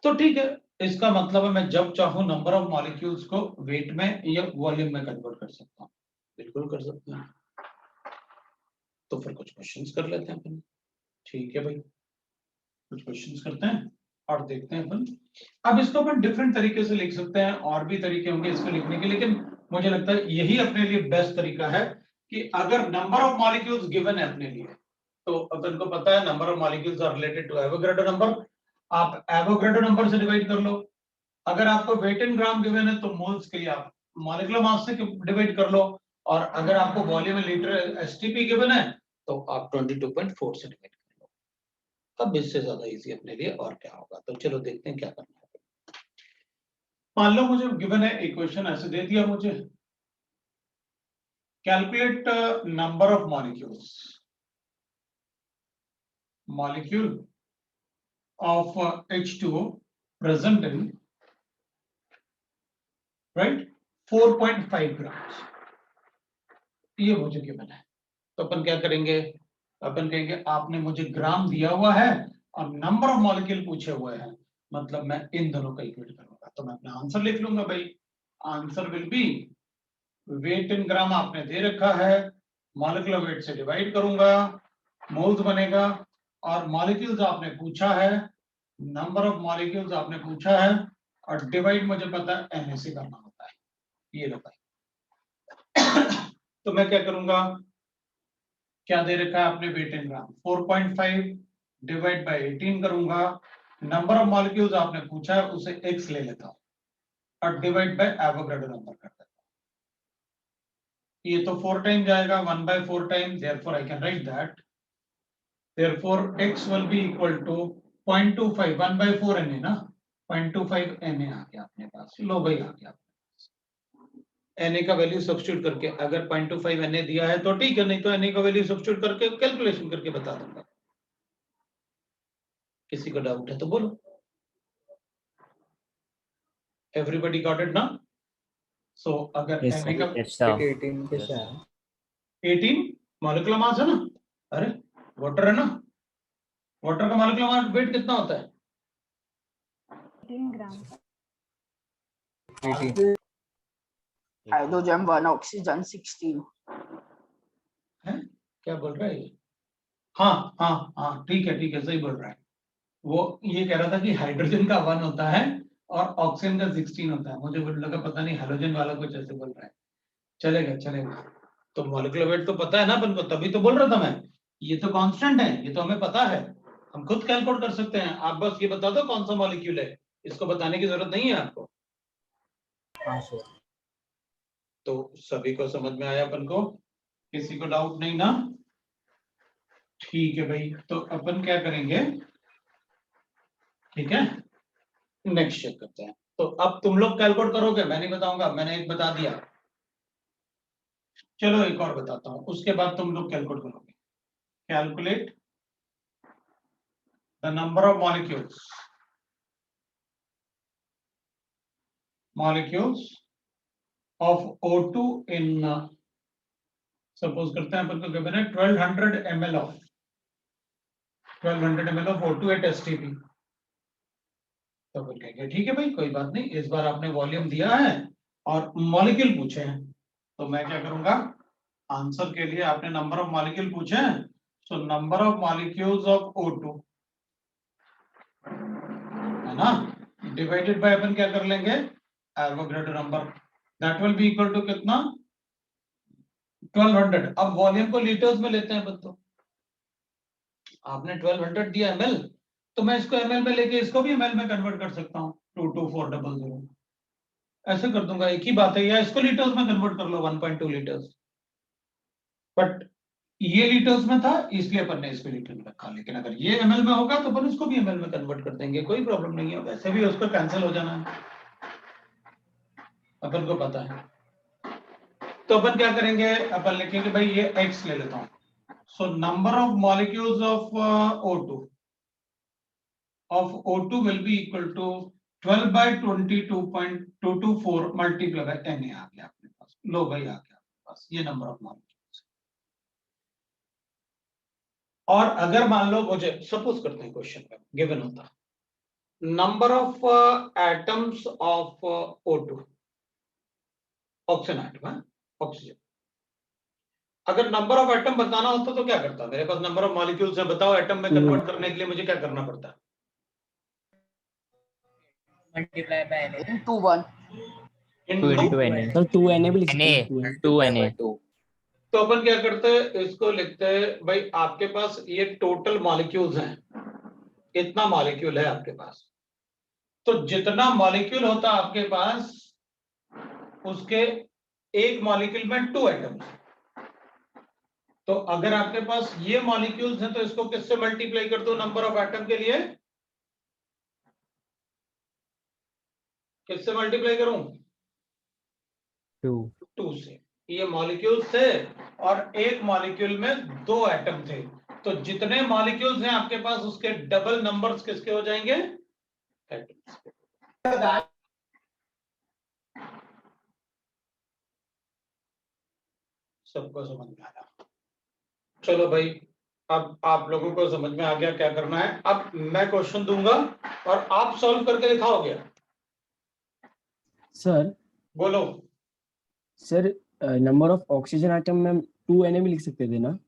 तो ठीक है, इसका मतलब है मैं जब चाहूं नंबर ऑफ मॉलिक्यूल्स को वेट में या वॉल्यूम में कन्वर्ट कर सकता हूं, बिल्कुल कर सकते हैं। तो फिर कुछ क्वेश्चंस कर लेते हैं अपन, ठीक है भाई कुछ क्वेश्चंस करते हैं और देखते हैं अपन। अब इसको अपन डिफरेंट तरीके से लिख सकते हैं, और भी तरीके होंगे इसको लिखने के, लेकिन मुझे लगता है यही अपने लिए बेस्ट तरीका है कि अगर नंबर ऑफ मॉलिक्यूल्स गिवन है अपने लिए तो अपन को पता है number of molecules are related to Avogadro number, आप एवोगैड्रो नंबर से डिवाइड कर लो। अगर आपको वेट इन ग्राम गिवन है तो मोल्स के लिए आप मॉलिक्यूलर मास से डिवाइड कर लो, और अगर आपको वॉल्यूम लीटर STP गिवन है तो आप 22.4 से डिवाइड कर लो। अब इससे ज्यादा इजी अपने लिए और क्या होगा, तो चलो देखते हैं क्या करना है। मान लो मुझे गिवन है इक्वेशन ऐसे दे दिया मुझे, calculate number of molecules, molecule of H2O present in right 4.5 grams, ये मुझे गिवन है। तो अपन क्या करेंगे, अपन कहेंगे आपने मुझे ग्राम दिया हुआ है और नंबर ऑफ मॉलिक्यूल पूछे हुए हैं, मतलब मैं इन दोनों का इक्वेट करूंगा, तो मैं अपना आंसर लिख लूंगा भाई। Answer will be wait in ग्राम आपने दे रखा है, मॉलिक्यूलर वेट से डिवाइड करूंगा, मोल्स बनेगा, और मॉलिक्यूल्स आपने पूछा है, नंबर ऑफ मॉलिक्यूल्स आपने पूछा है, और डिवाइड मुझे पता है Na से करना होता है। ये लो भाई। तो मैं क्या करूंगा, क्या दे रखा है आपने weight in gram 4.5 divide by 18 करूंगा, नंबर ऑफ मॉलिक्यूल्स आपने पूछा है उसे x ले लेता हूं और डिवाइड बाय एवोगाड्रो नंबर कर देता हूं। ये तो 4 टाइम जाएगा, 1/4 time, therefore I can write that therefore x will be equal to 0.25 1/4 Na ना, 0.25 Na आ गया अपने पास। लो भाई आ गया Na का वैल्यू सब्स्टिट्यूट करके, अगर 0.25 Na दिया है तो ठीक है, नहीं तो Na का वैल्यू सब्स्टिट्यूट करके कैलकुलेशन करके बता दूंगा। किसी को डाउट है तो बोलो। एवरीबॉडी गॉट इट ना? सो अगर Yes, Na sir. का Yes, sir. 18 के Yes. साथ 18 मॉलिक्यूलर मास है ना, अरे वाटर है ना, वाटर का मॉलिक्यूलर मास वेट कितना होता है? 18 Hydrogen 1, oxygen 16. है? क्या बोल रहा है ये? हाँ हाँ हाँ, ठीक है सही बोल रहा है। वो ये कह रहा था कि हाइड्रोजन का 1 होता है और ऑक्सीजन का 16 होता है। मुझे लगा पता नहीं हाइड्रोजन वाला कुछ ऐसे बोल रहा है। चलेगा। तो मॉलिक्यूलर वेट तो पता है ना अपन को, तभी तो बोल रहा था मैं, ये तो कांस्टेंट है, ये तो हमें पता है, हम खुद कैलकुलेट कर सकते हैं। आप बस ये बता दो कौन सा मॉलिक्यूल है, इसको बताने की जरूरत नहीं है आपको। हाँ सर। तो सभी को समझ में आया अपन को, किसी को डाउट नहीं ना? ठीक है भाई, तो अपन क्या करेंगे, ठीक है, नेक्स्ट चेक करते हैं। तो अब तुम लोग कैलकुलेट करोगे, मैं नहीं बताऊंगा, मैंने एक बता दिया। चलो एक और बताता हूं, उसके बाद तुम लोग कैलकुलेट करोगे। Calculate the number of molecules of O2 in, suppose करते हैं अपन को गिवन है 1200 ml of O2 eight STP। तो अपन कहेंगे ठीक है भाई, कोई बात नहीं, इस बार आपने वॉल्यूम दिया है और मॉलिक्यूल पूछे हैं, तो मैं क्या करूंगा, आंसर के लिए आपने नंबर ऑफ मॉलिक्यूल पूछे हैं, so number of molecules of O2 है ना, डिवाइडेड बाय अपन क्या कर लेंगे, Avogadro number, that will be equal to कितना, 1200। अब वॉल्यूम को लीटर्स में लेते हैं अपन, तो आपने 1200 दिया ml, तो मैं इसको ml में लेके इसको भी ml में कन्वर्ट कर सकता हूँ, 22400 ऐसे कर दूंगा, एक ही बात है। या इसको लीटर्स में कन्वर्ट कर लो, 1.2 लीटर्स, बट ये लीटर्स में था इसलिए अपन ने इसको लीटर में रखा, लेकिन अगर ये ml में होगा तो अपन इसको भी ml में कन्वर्ट कर देंगे, कोई प्रॉब्लम नहीं है, वैसे भी उसका कैंसिल हो जाना है, अपन को पता है। तो अपन क्या करेंगे, अपन लिखेंगे भाई ये x ले लेता हूं, so number of molecules of O2 will be equal to 12 by 22.224 multiply by Na आ गया अपने पास। लो भाई आ गया अपने पास ये नंबर ऑफ मॉलिक्यूल्स। और अगर मान लो मुझे, सपोज करते हैं क्वेश्चन में गिवन होता number of atoms of O2, oxygen atom है, ऑक्सीजन, अगर नंबर ऑफ एटम बताना होता तो क्या करता, मेरे पास नंबर ऑफ मॉलिक्यूल्स है, बताओ एटम में कन्वर्ट करने के लिए मुझे क्या करना पड़ता है, Multiply by Na. Into 1. 2 into Na. Sir 2 Na भी लिख सकते हैं, 2 Na. Na। 2 Multiply Na. by 2. तो अपन क्या करते हैं, इसको लिखते हैं भाई आपके पास ये टोटल मॉलिक्यूल्स हैं, इतना मॉलिक्यूल है आपके पास, तो जितना मॉलिक्यूल होता है आपके पास उसके एक मॉलिक्यूल में 2 एटम्स, तो अगर आपके पास ये मॉलिक्यूल्स हैं तो इसको किससे मल्टीप्लाई कर दो, नंबर ऑफ एटम के लिए किससे मल्टीप्लाई करूं, 2 से। ये मॉलिक्यूल्स थे और एक मॉलिक्यूल में 2 एटम थे, तो जितने मॉलिक्यूल्स हैं आपके पास उसके डबल नंबर्स किसके हो जाएंगे, एटम्स के। सबको समझ में आया? चलो भाई अब आप लोगों को समझ में आ गया क्या करना है। अब मैं क्वेश्चन दूंगा और आप सॉल्व करके दिखाओगे। Sir, बोलो। sir, number of oxygen atom में 2Na भी लिख सकते थे ना?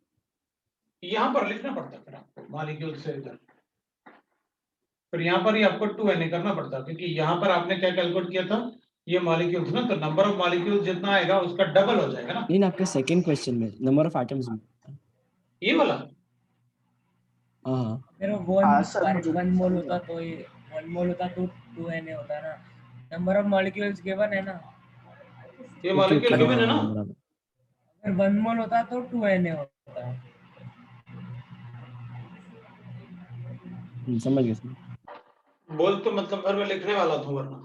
यहां पर लिखना पड़ता फिर आपको मॉलिक्यूल से इधर, फिर यहाँ पर ही आपको 2Na करना पड़ता, क्योंकि यहाँ पर आपने क्या कैलकुलेट किया था, ये मॉलिक्यूल ना, तो नंबर ऑफ मॉलिक्यूल जितना आएगा उसका डबल हो जाएगा ना। नहीं, आपके सेकंड क्वेश्चन में नंबर ऑफ एटम्स में। ये वाला हाँ, मेरा वन हाँ सर, मुझे वन मोल समझा। होता तो ये 1 मोल होता तो 2Na होता ना। नंबर ऑफ मॉलिक्यूल्स गिवन है ना, ये ओके मॉलिक्यूल ओके, गिवन है ना। हाँ बराबर। अगर 1 मोल होता तो 2Na होता। समझ गया समझ। बोल तो मतलब फिर मैं लिखने वाला था वरना,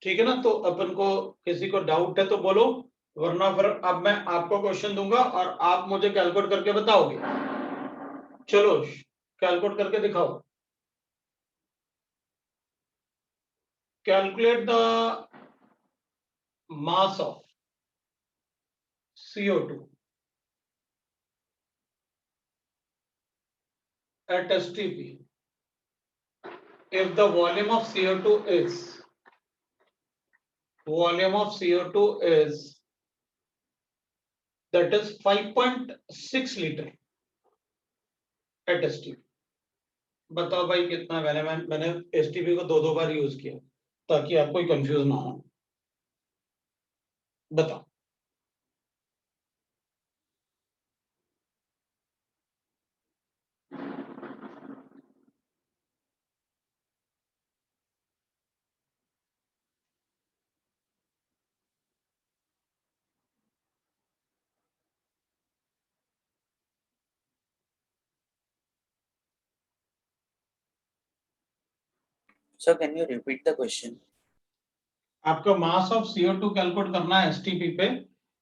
ठीक है ना। तो अपन को किसी को डाउट है तो बोलो, वरना फिर अब मैं आपको क्वेश्चन दूंगा और आप मुझे कैलकुलेट करके बताओगे। चलो कैलकुलेट करके दिखाओ। Calculate the mass of CO2 at STP if the volume of CO2 is that is 5.6 liter at STP। बताओ भाई कितना। मैंने STP को दो बार यूज किया ताकि आपको कोई कंफ्यूज ना हो। बताओ। Sir, can you repeat the question? आपको मास ऑफ CO2 कैलकुलेट करना है STP पे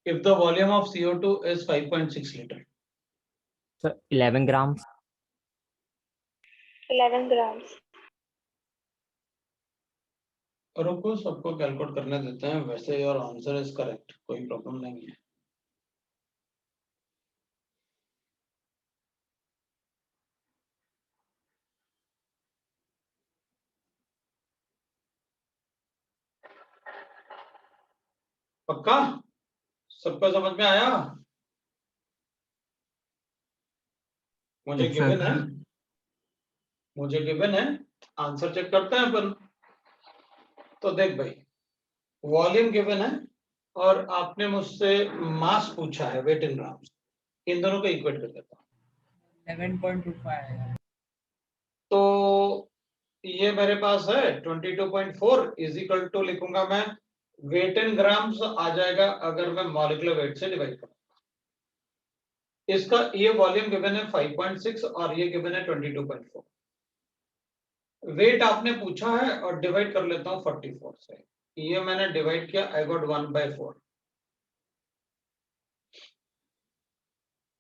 if the volume of CO2 is 5.6 litre. So 11 grams. 11 grams. रुको सबको कैलकुलेट करने देते हैं, वैसे योर आंसर इज करेक्ट, कोई प्रॉब्लम नहीं है। पक्का सबको समझ में आया? मुझे गिवन है, मुझे गिवन है, आंसर चेक करते हैं अपन। तो देख भाई, वॉल्यूम गिवन है और आपने मुझसे मास पूछा है वेट इन ग्राम्स, इन दोनों को इक्वेट कर देता हूं। 11.25 है। तो ये मेरे पास है 22.4 इज इक्वल टू लिखूंगा मैं वेट इन ग्राम्स आ जाएगा अगर मैं मॉलिक्यूलर वेट से डिवाइड करूं। इसका ये वॉल्यूम गिवन है 5.6 और ये गिवन है 22.4। वेट आपने पूछा है और डिवाइड कर लेता हूं 44 से। ये मैंने डिवाइड किया, आई गॉट 1/4।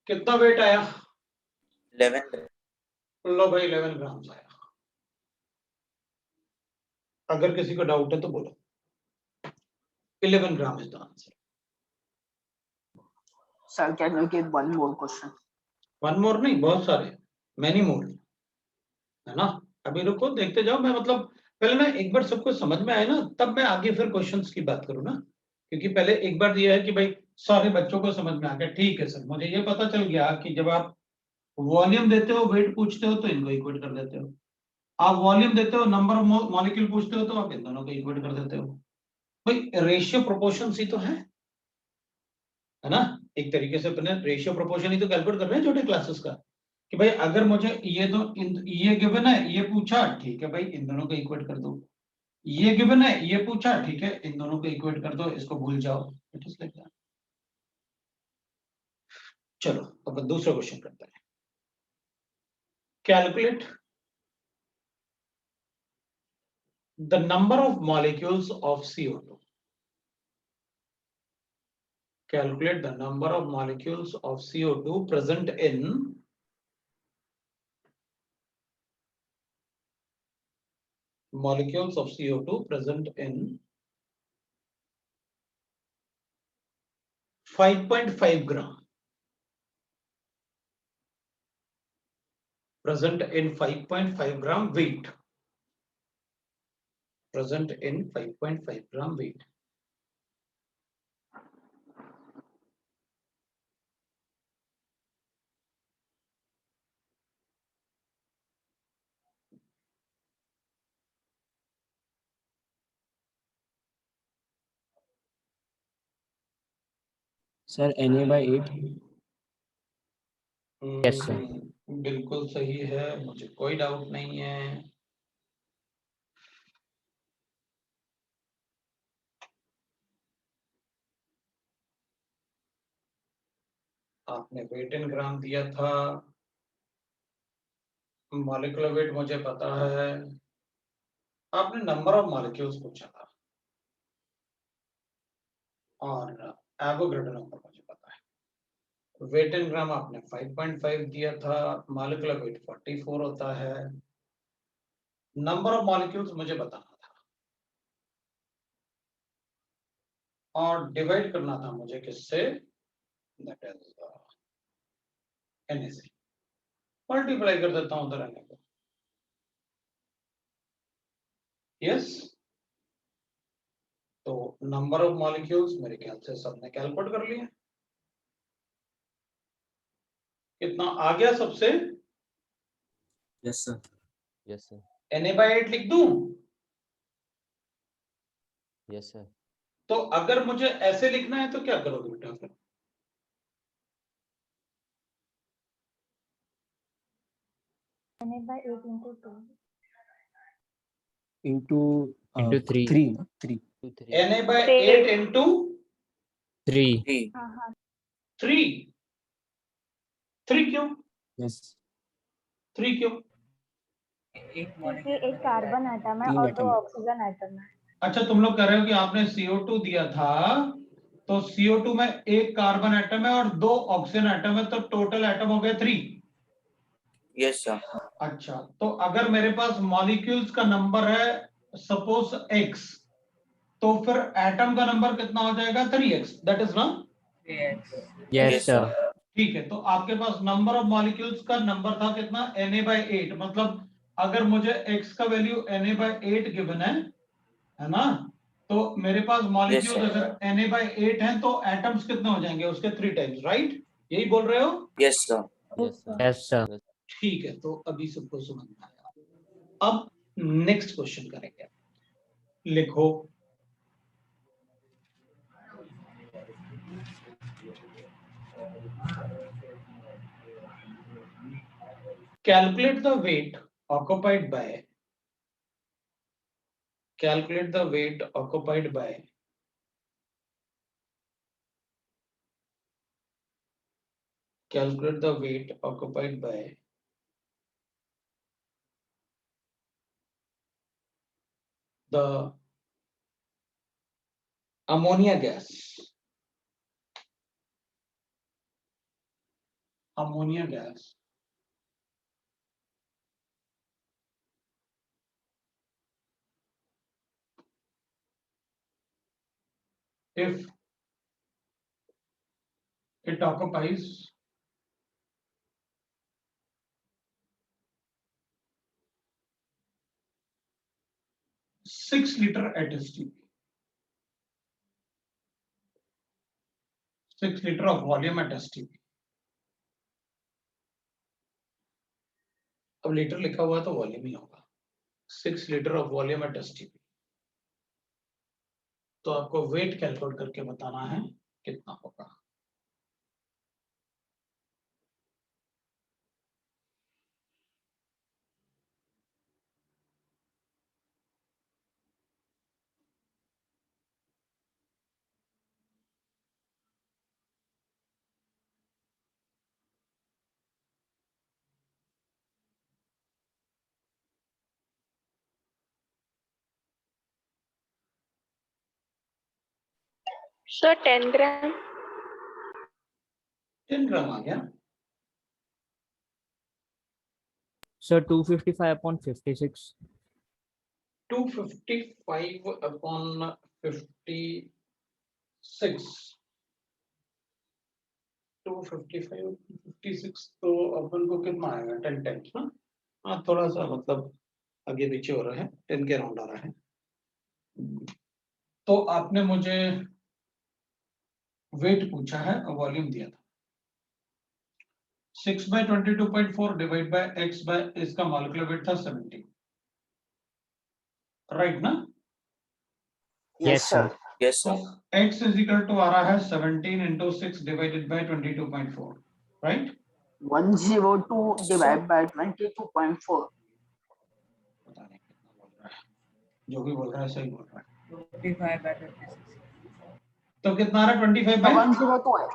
कितना वेट आया? 11. लो भाई 11 ग्राम्स आया। अगर किसी को डाउट है तो बोलो। 11 gram is the answer. Sir, can you give one more question? One more नहीं, बहुत सारे, मैनी मोर, है ना। अभी रुको देखते जाओ, मैं मतलब पहले ना एक बार सबको समझ में आए ना तब मैं आगे फिर क्वेश्चंस की बात करूँ ना, क्योंकि पहले एक बार ये है कि भाई सारे बच्चों को समझ में आ गया, ठीक है सर मुझे ये पता चल गया कि जब आप वॉल्यूम देते हो वेट पूछते हो तो इनको इक्वेट कर देते हो, आप वॉल्यूम देते हो नंबर ऑफ मॉलिक्यूल पूछते हो तो आप इन दोनों को इक्वेट कर देते हो। भाई रेशियो प्रोपोर्शन ही तो है ना। एक तरीके से अपने रेशियो प्रोपोर्शन ही तो कैलकुलेट कर रहे हैं छोटे क्लासेस का, कि भाई अगर मुझे ये दो ये गिवन है, ये पूछा, ठीक है भाई इन दोनों को इक्वेट कर दो, ये गिवन है, ये पूछा, ठीक है इन दोनों को इक्वेट कर दो, इसको भूल जाओ। It is like that. चलो अब दूसरा क्वेश्चन करते हैं। Calculate the number of molecules of CO2। Calculate the number of molecules of CO2 present in molecules of CO2 present in 5.5 gram present in 5.5 gram weight. Present in 5.5 gram weight. Sir, Na by 8. Yes, sir. बिल्कुल सही है, मुझे कोई doubt नहीं है। आपने weight in ग्राम दिया था, मॉलिक्यूलर वेट मुझे पता है, आपने नंबर ऑफ मॉलिक्यूल्स पूछा था और एवोगैड्रो नंबर मुझे पता है। वेट इन ग्राम आपने 5.5 दिया था, मॉलिक्यूलर वेट 44 होता है, नंबर ऑफ मॉलिक्यूल्स मुझे बताना था और डिवाइड करना था मुझे किससे, दैट इज Na से। मल्टीप्लाई कर देता हूं उधर Na को। यस, तो नंबर ऑफ मॉलिक्यूल्स मेरे ख्याल से सबने कैलकुलेट कर लिया। कितना आ गया सबसे? Yes, sir. Yes, sir. Na/8 लिख दूं? Yes, sir. तो अगर मुझे ऐसे लिखना है तो क्या करोगे बेटा फिर? Into Into 3. 3, no? 3. 2, 3. Na/8 into 3. 3. 3। 3 क्यों? Yes. 3 क्यों? एक मॉलिक्यूल क्योंकि एक कार्बन एटम है 3 और 2 atom है। ऑक्सीजन एटम है। अच्छा, तुम लोग कह रहे हो कि आपने CO2 दिया था, तो CO2 में एक कार्बन एटम है और 2 ऑक्सीजन एटम है, तो टोटल एटम हो गए 3। Yes, sir. अच्छा, तो अगर मेरे पास मॉलिक्यूल्स का नंबर है सपोज x, तो फिर एटम का नंबर कितना हो जाएगा? 3x, दैट इज ना? एक्स। Yes, sir. ठीक है, तो आपके पास नंबर ऑफ मॉलिक्यूल्स का नंबर था कितना? Na/8। मतलब अगर मुझे x का वैल्यू Na/8 गिवन है ना, तो मेरे पास मॉलिक्यूल्स Yes, sir. अगर Na/8 हैं तो एटम्स कितने हो जाएंगे उसके? 3 टाइम्स, राइट? यही बोल रहे हो? Yes, sir. Yes, sir. Yes, sir. ठीक है, तो अभी सबको समझ में आया। अब नेक्स्ट क्वेश्चन करेंगे। लिखो, calculate the weight occupied by calculate the weight occupied by calculate the weight occupied by the ammonia gas. Ammonia gas if it occupies 6 liter at STP, 6 liter of volume at STP। अब litre लिखा हुआ है तो volume ही होगा। 6 litre of volume at STP। तो आपको weight calculate करके बताना है कितना होगा। So 10 gram. 10 ग्राम आ गया। Sir, 255 upon 56. 255 upon 56, 255 56 तो अपन को कितना आएगा 10 10 ना। हाँ थोड़ा सा मतलब आगे पीछे हो रहा है 10 के राउंड आ रहा है। तो आपने मुझे वेट पूछा है और वॉल्यूम दिया था 6 by 22.4 divide by x by इसका मॉलिक्यूलर वेट था 70 राइट ना। Yes, sir. Yes, तो sir. x is equal to आ रहा है 17 into 6 divided by 22.4 right. 102 divided by 22.4. पता नहीं कितना बोल रहा है, जो भी बोल रहा है सही बोल रहा है। 25 by 56. तो कितना आ रहा है 25 बाय 102 है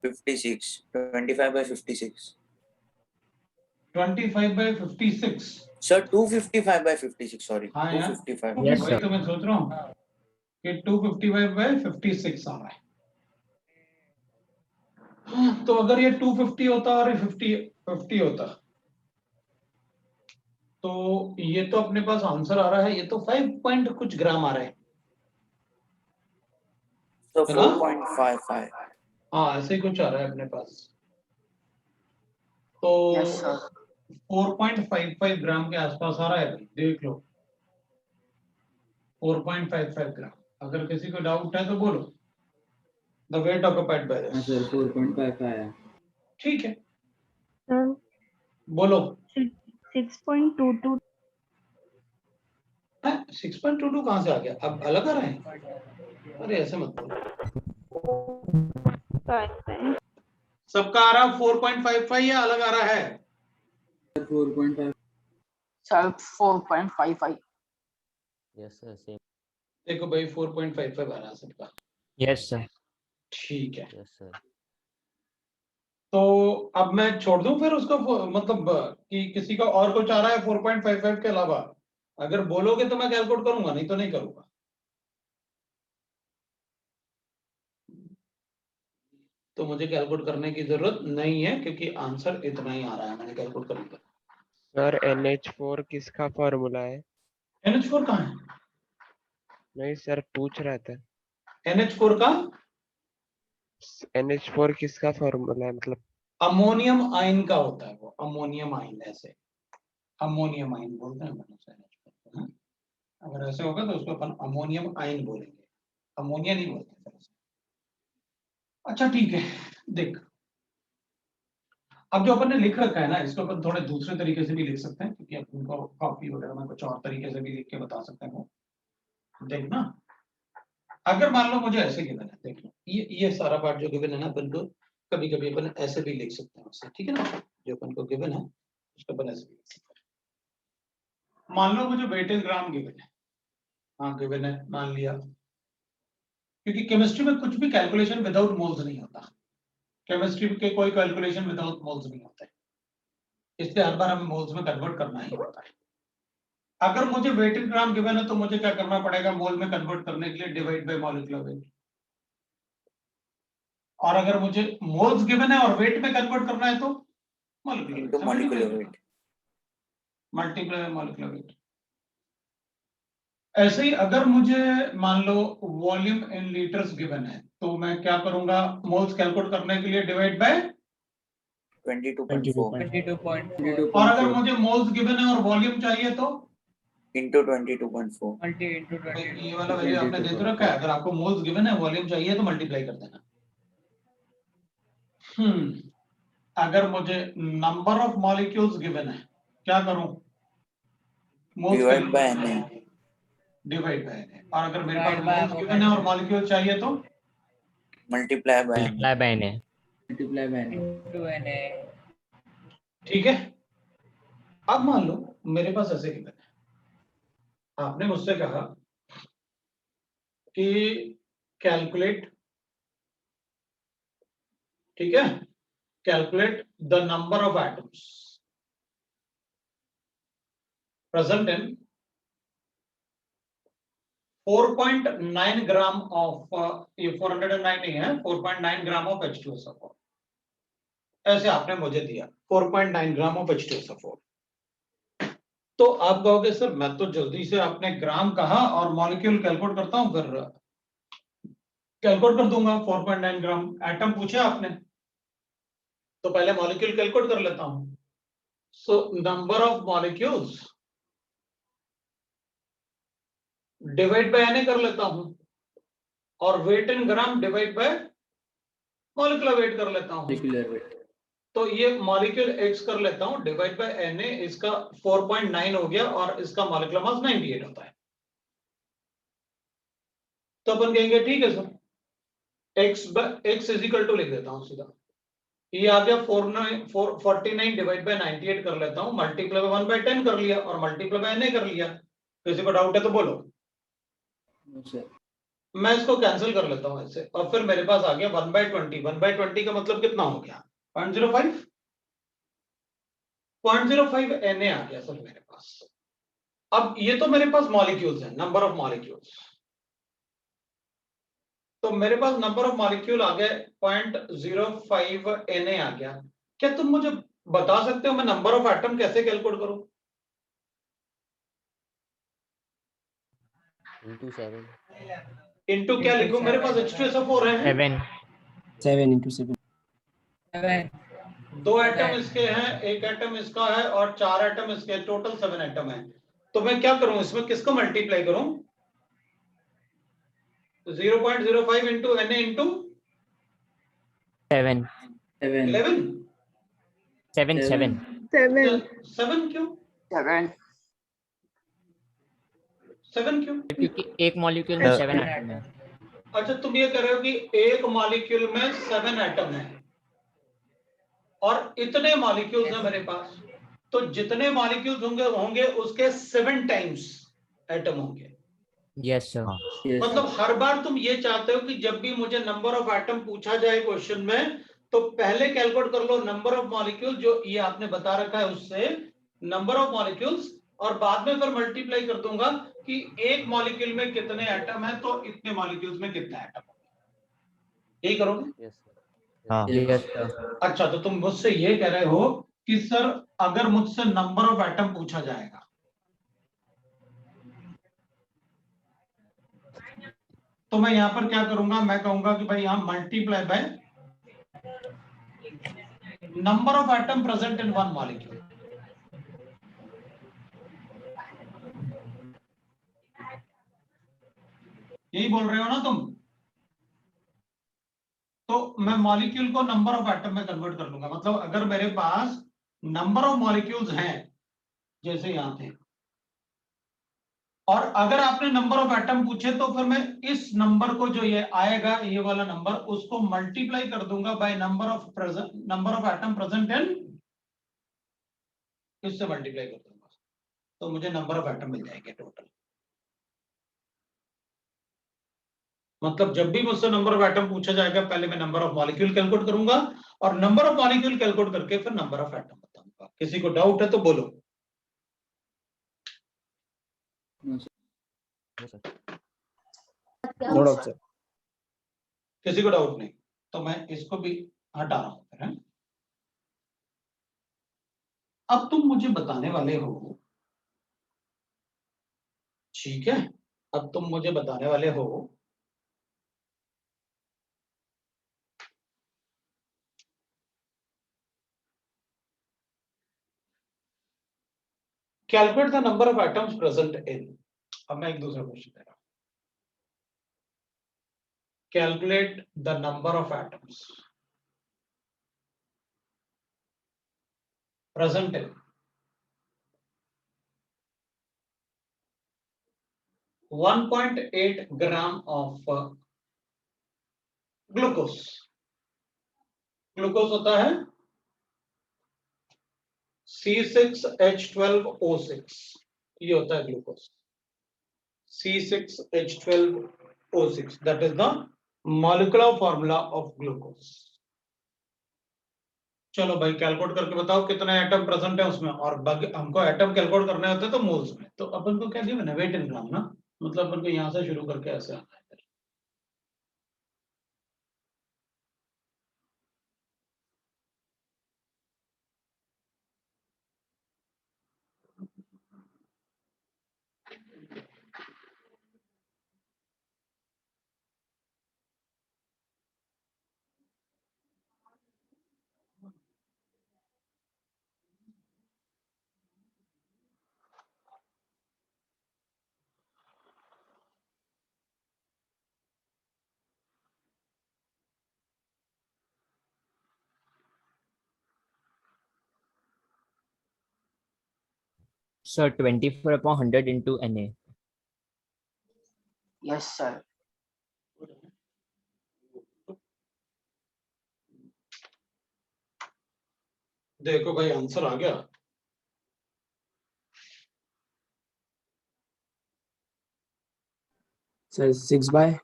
56. 25 by 56. 25 bye 56। Sir, 255 by 56. Sorry. हाँ यार 255. Yes, वही sir. तो मैं सोच रहा हूँ कि 255 बाय 56 आ रहा है। हाँ, तो अगर ये 250 होता और ये 50 होता तो ये तो अपने पास आंसर आ रहा है, ये तो 5 पॉइंट कुछ ग्राम आ रहा है। So है ना? 4.55. हाँ ऐसे ही कुछ आ रहा है अपने पास। तो यस सर 4.55 ग्राम के आसपास आ रहा है भाई, देख लो 4.55 ग्राम। अगर किसी को डाउट है तो बोलो। The weight occupied by this. Sir 4.55 आया। ठीक है सर बोलो। 6.22 6.22 कहाँ से आ गया? अब अलग आ रहा है? अरे ऐसे मत बोलो। सबका आ रहा 4.55 या अलग आ रहा है? 4.5 सर 4.55 Yes, sir. Same. देखो भाई 4.55 आ रहा है सबका। Yes, sir. ठीक है Yes, sir. तो अब मैं छोड़ दूं फिर उसको मतलब कि किसी का और कुछ आ रहा है 4.55 के अलावा? अगर बोलोगे तो मैं कैलकुलेट करूंगा, नहीं तो नहीं करूंगा। तो मुझे कैलकुलेट करने की जरूरत नहीं है क्योंकि आंसर इतना ही आ रहा है, मैंने कैलकुलेट कर लिया। सर NH4 किसका फॉर्मूला है? NH4 कहाँ है? नहीं सर पूछ रहा था NH4 का NH4 किसका फॉर्मूला है मतलब। अमोनियम आयन का होता है, वो अमोनियम आयन ऐसे अमोनियम आयन बोलते हैं अपन उसे NH4 को, हाँ? अगर ऐसे होगा तो उसको अपन अमोनियम आयन बोलेंगे, अमोनिया नहीं बोलते फिर उसे। अच्छा ठीक है देख, अब जो अपन ने लिख रखा है ना इसको अपन थोड़े दूसरे तरीके से भी लिख सकते हैं क्योंकि अपन को कॉपी वगैरह में कुछ और तरीके से भी लिख के बता सकते हैं। देखना अगर मान लो मुझे ऐसे गिवन है, देख लो ये सारा पार्ट जो गिवन है ना अपन को कभी कभी अपन ऐसे भी लिख सकते हैं उससे, ठीक है ना। जो अपन को गिवन है उसको अपन ऐसे भी लिख सकते हैं। मान लो मुझे वेट इन ग्राम गिवन है, हाँ गिवन है मान लिया, क्योंकि केमिस्ट्री में कुछ भी कैलकुलेशन विदाउट मोल्स नहीं होता। केमिस्ट्री के कोई कैलकुलेशन विदाउट मोल्स नहीं होता है, इसलिए हर बार हमें मोल्स में कन्वर्ट करना ही होता है। अगर मुझे वेट इन ग्राम गिवन है तो मुझे क्या करना पड़ेगा मोल में कन्वर्ट करने के लिए? Divide by molecular wait. और अगर मुझे मोल्स गिवन है और वेट में कन्वर्ट करना है तो Into molecular weight. Multiply by molecular wait. ऐसे ही अगर मुझे मान लो वॉल्यूम इन लीटर्स गिवन है तो मैं क्या करूंगा? मोल्स कैलकुलेट करने के लिए डिवाइड बाय 22.4. 22.4 और अगर मुझे मोल्स गिवन है और वॉल्यूम चाहिए तो Into 22.4. multi into ये वाला वैल्यू आपने दे तो रखा है, अगर आपको मोल्स गिवन है वॉल्यूम चाहिए तो मल्टीप्लाई कर देना। अगर मुझे नंबर ऑफ मॉलिक्यूल्स गिवन है क्या करूं? Divide by Na. Divide by Na। और अगर मेरे पास Divide by मोल्स गिवन है और मॉलिक्यूल चाहिए तो Multiply by Na. Multiply by Na. Multiply by into Na. ठीक है। अब मान लो मेरे पास ऐसे गिवन है, आपने मुझसे कहा कि कैलकुलेट, ठीक है, calculate the number of atoms present in 4.9 gram of ये 409 नहीं है, 4.9 ग्राम ऑफ H2SO4। ऐसे आपने मुझे दिया 4.9 ग्राम ऑफ H2SO4। तो आप कहोगे सर मैं तो जल्दी से आपने ग्राम कहा और मॉलिक्यूल कैलकुलेट करता हूं, फिर कैलकुलेट कर दूंगा 4.9 ग्राम। एटम पूछे आपने तो पहले मॉलिक्यूल कैलकुलेट कर लेता हूं। So number of molecules divide by Na कर लेता हूं, और weight in gram divide by molecular weight कर लेता हूं। Molecular weight. तो ये मॉलिक्यूल X कर लेता हूं, डिवाइड बाय Na, इसका 4.9 हो गया और इसका मॉलिक्यूलर मास 98 होता है। तो अपन कहेंगे ठीक है sir, x is equal to लिख देता हूं सीधा, ये आ गया 49 डिवाइड बाय 98 कर लेता हूं, मल्टीप्लाई बाय 1/10 कर लिया और मल्टीप्लाई बाय Na कर लिया। किसी को डाउट है तो बोलो। No, sir. मैं इसको कैंसिल कर लेता हूं ऐसे, और फिर मेरे पास आ गया 1/20। 1/20 का मतलब कितना हो गया? 0.05। 0.05 Na आ गया सर मेरे पास। अब ये तो मेरे पास मॉलिक्यूल्स है, नंबर ऑफ मॉलिक्यूल्स। तो मेरे पास नंबर ऑफ मॉलिक्यूल आ गए 0.05 Na आ गया। क्या तुम मुझे बता सकते हो मैं नंबर ऑफ एटम कैसे कैलकुलेट करूं? into 7. इनटू क्या लिखूं? मेरे पास H2SO4 है। 7. 7 into 7. 7. दो एटम इसके हैं, एक एटम इसका है और 4 एटम इसके, टोटल 7 एटम है। तो मैं क्या करूं इसमें, किसको मल्टीप्लाई करूं? 0.05 इंटू Na इंटू 7. 7. 11। 7. 7. 7 क्यों? 7. 7 क्यों? क्योंकि एक मॉलिक्यूल में 7 एटम है। अच्छा, तुम ये कह रहे हो कि एक मॉलिक्यूल में 7 एटम है और इतने मॉलिक्यूल्स हैं मेरे पास, तो जितने मॉलिक्यूल्स होंगे होंगे उसके 7 टाइम्स एटम होंगे। Yes sir. Yes, मतलब sir. हर बार तुम ये चाहते हो कि जब भी मुझे नंबर ऑफ एटम पूछा जाए क्वेश्चन में, तो पहले कैलकुलेट कर लो नंबर ऑफ मॉलिक्यूल, जो ये आपने बता रखा है उससे नंबर ऑफ मॉलिक्यूल्स, और बाद में फिर मल्टीप्लाई कर दूंगा कि एक मॉलिक्यूल में कितने एटम है तो इतने मॉलिक्यूल्स में कितना एटम है। यही करोगे? Yes, sir. हाँ Yes. Yes sir. अच्छा, तो तुम मुझसे ये कह रहे हो कि सर अगर मुझसे नंबर ऑफ एटम पूछा जाएगा तो मैं यहां पर क्या करूंगा, मैं कहूंगा कि भाई यहां multiply by number of atom present in one molecule. यही बोल रहे हो ना तुम? तो मैं मॉलिक्यूल को नंबर ऑफ एटम में कन्वर्ट कर लूंगा। मतलब अगर मेरे पास नंबर ऑफ मॉलिक्यूल्स हैं जैसे यहां थे, और अगर आपने नंबर ऑफ एटम पूछे, तो फिर मैं इस नंबर को, जो ये आएगा ये वाला नंबर, उसको मल्टीप्लाई कर दूंगा by number of atom present in, इससे मल्टीप्लाई कर दूंगा तो मुझे नंबर ऑफ एटम मिल जाएंगे टोटल। मतलब जब भी मुझसे नंबर ऑफ एटम पूछा जाएगा, पहले मैं नंबर ऑफ मॉलिक्यूल कैलकुलेट करूंगा और नंबर ऑफ मॉलिक्यूल कैलकुलेट करके फिर नंबर ऑफ एटम बताऊंगा। किसी को डाउट है तो बोलो। No, sir. No, sir. No doubt, sir. किसी को डाउट नहीं, तो मैं इसको भी हटा रहा हूं फिर, है? अब तुम मुझे बताने वाले हो, ठीक है, अब तुम मुझे बताने वाले हो calculate the number of atoms present in. अब मैं एक दूसरा क्वेश्चन दे रहा हूं, calculate the number of atoms present in 1.8 gram of glucose. Glucose होता है C6H12O6, ये होता है glucose. C6H12O6, that is the molecular formula of glucose। चलो भाई कैलकुलेट करके बताओ कितने एटम प्रेजेंट है उसमें, और हमको एटम कैलकुलेट करने होते हैं तो मोल्स में। तो अपन को क्या दिया ना, वेट इन ग्राम ना, मतलब अपन को यहां से शुरू करके ऐसे आना है। Sir, 24/100 into Na. Yes, sir. देखो भाई आंसर आ गया। Sir, 6/5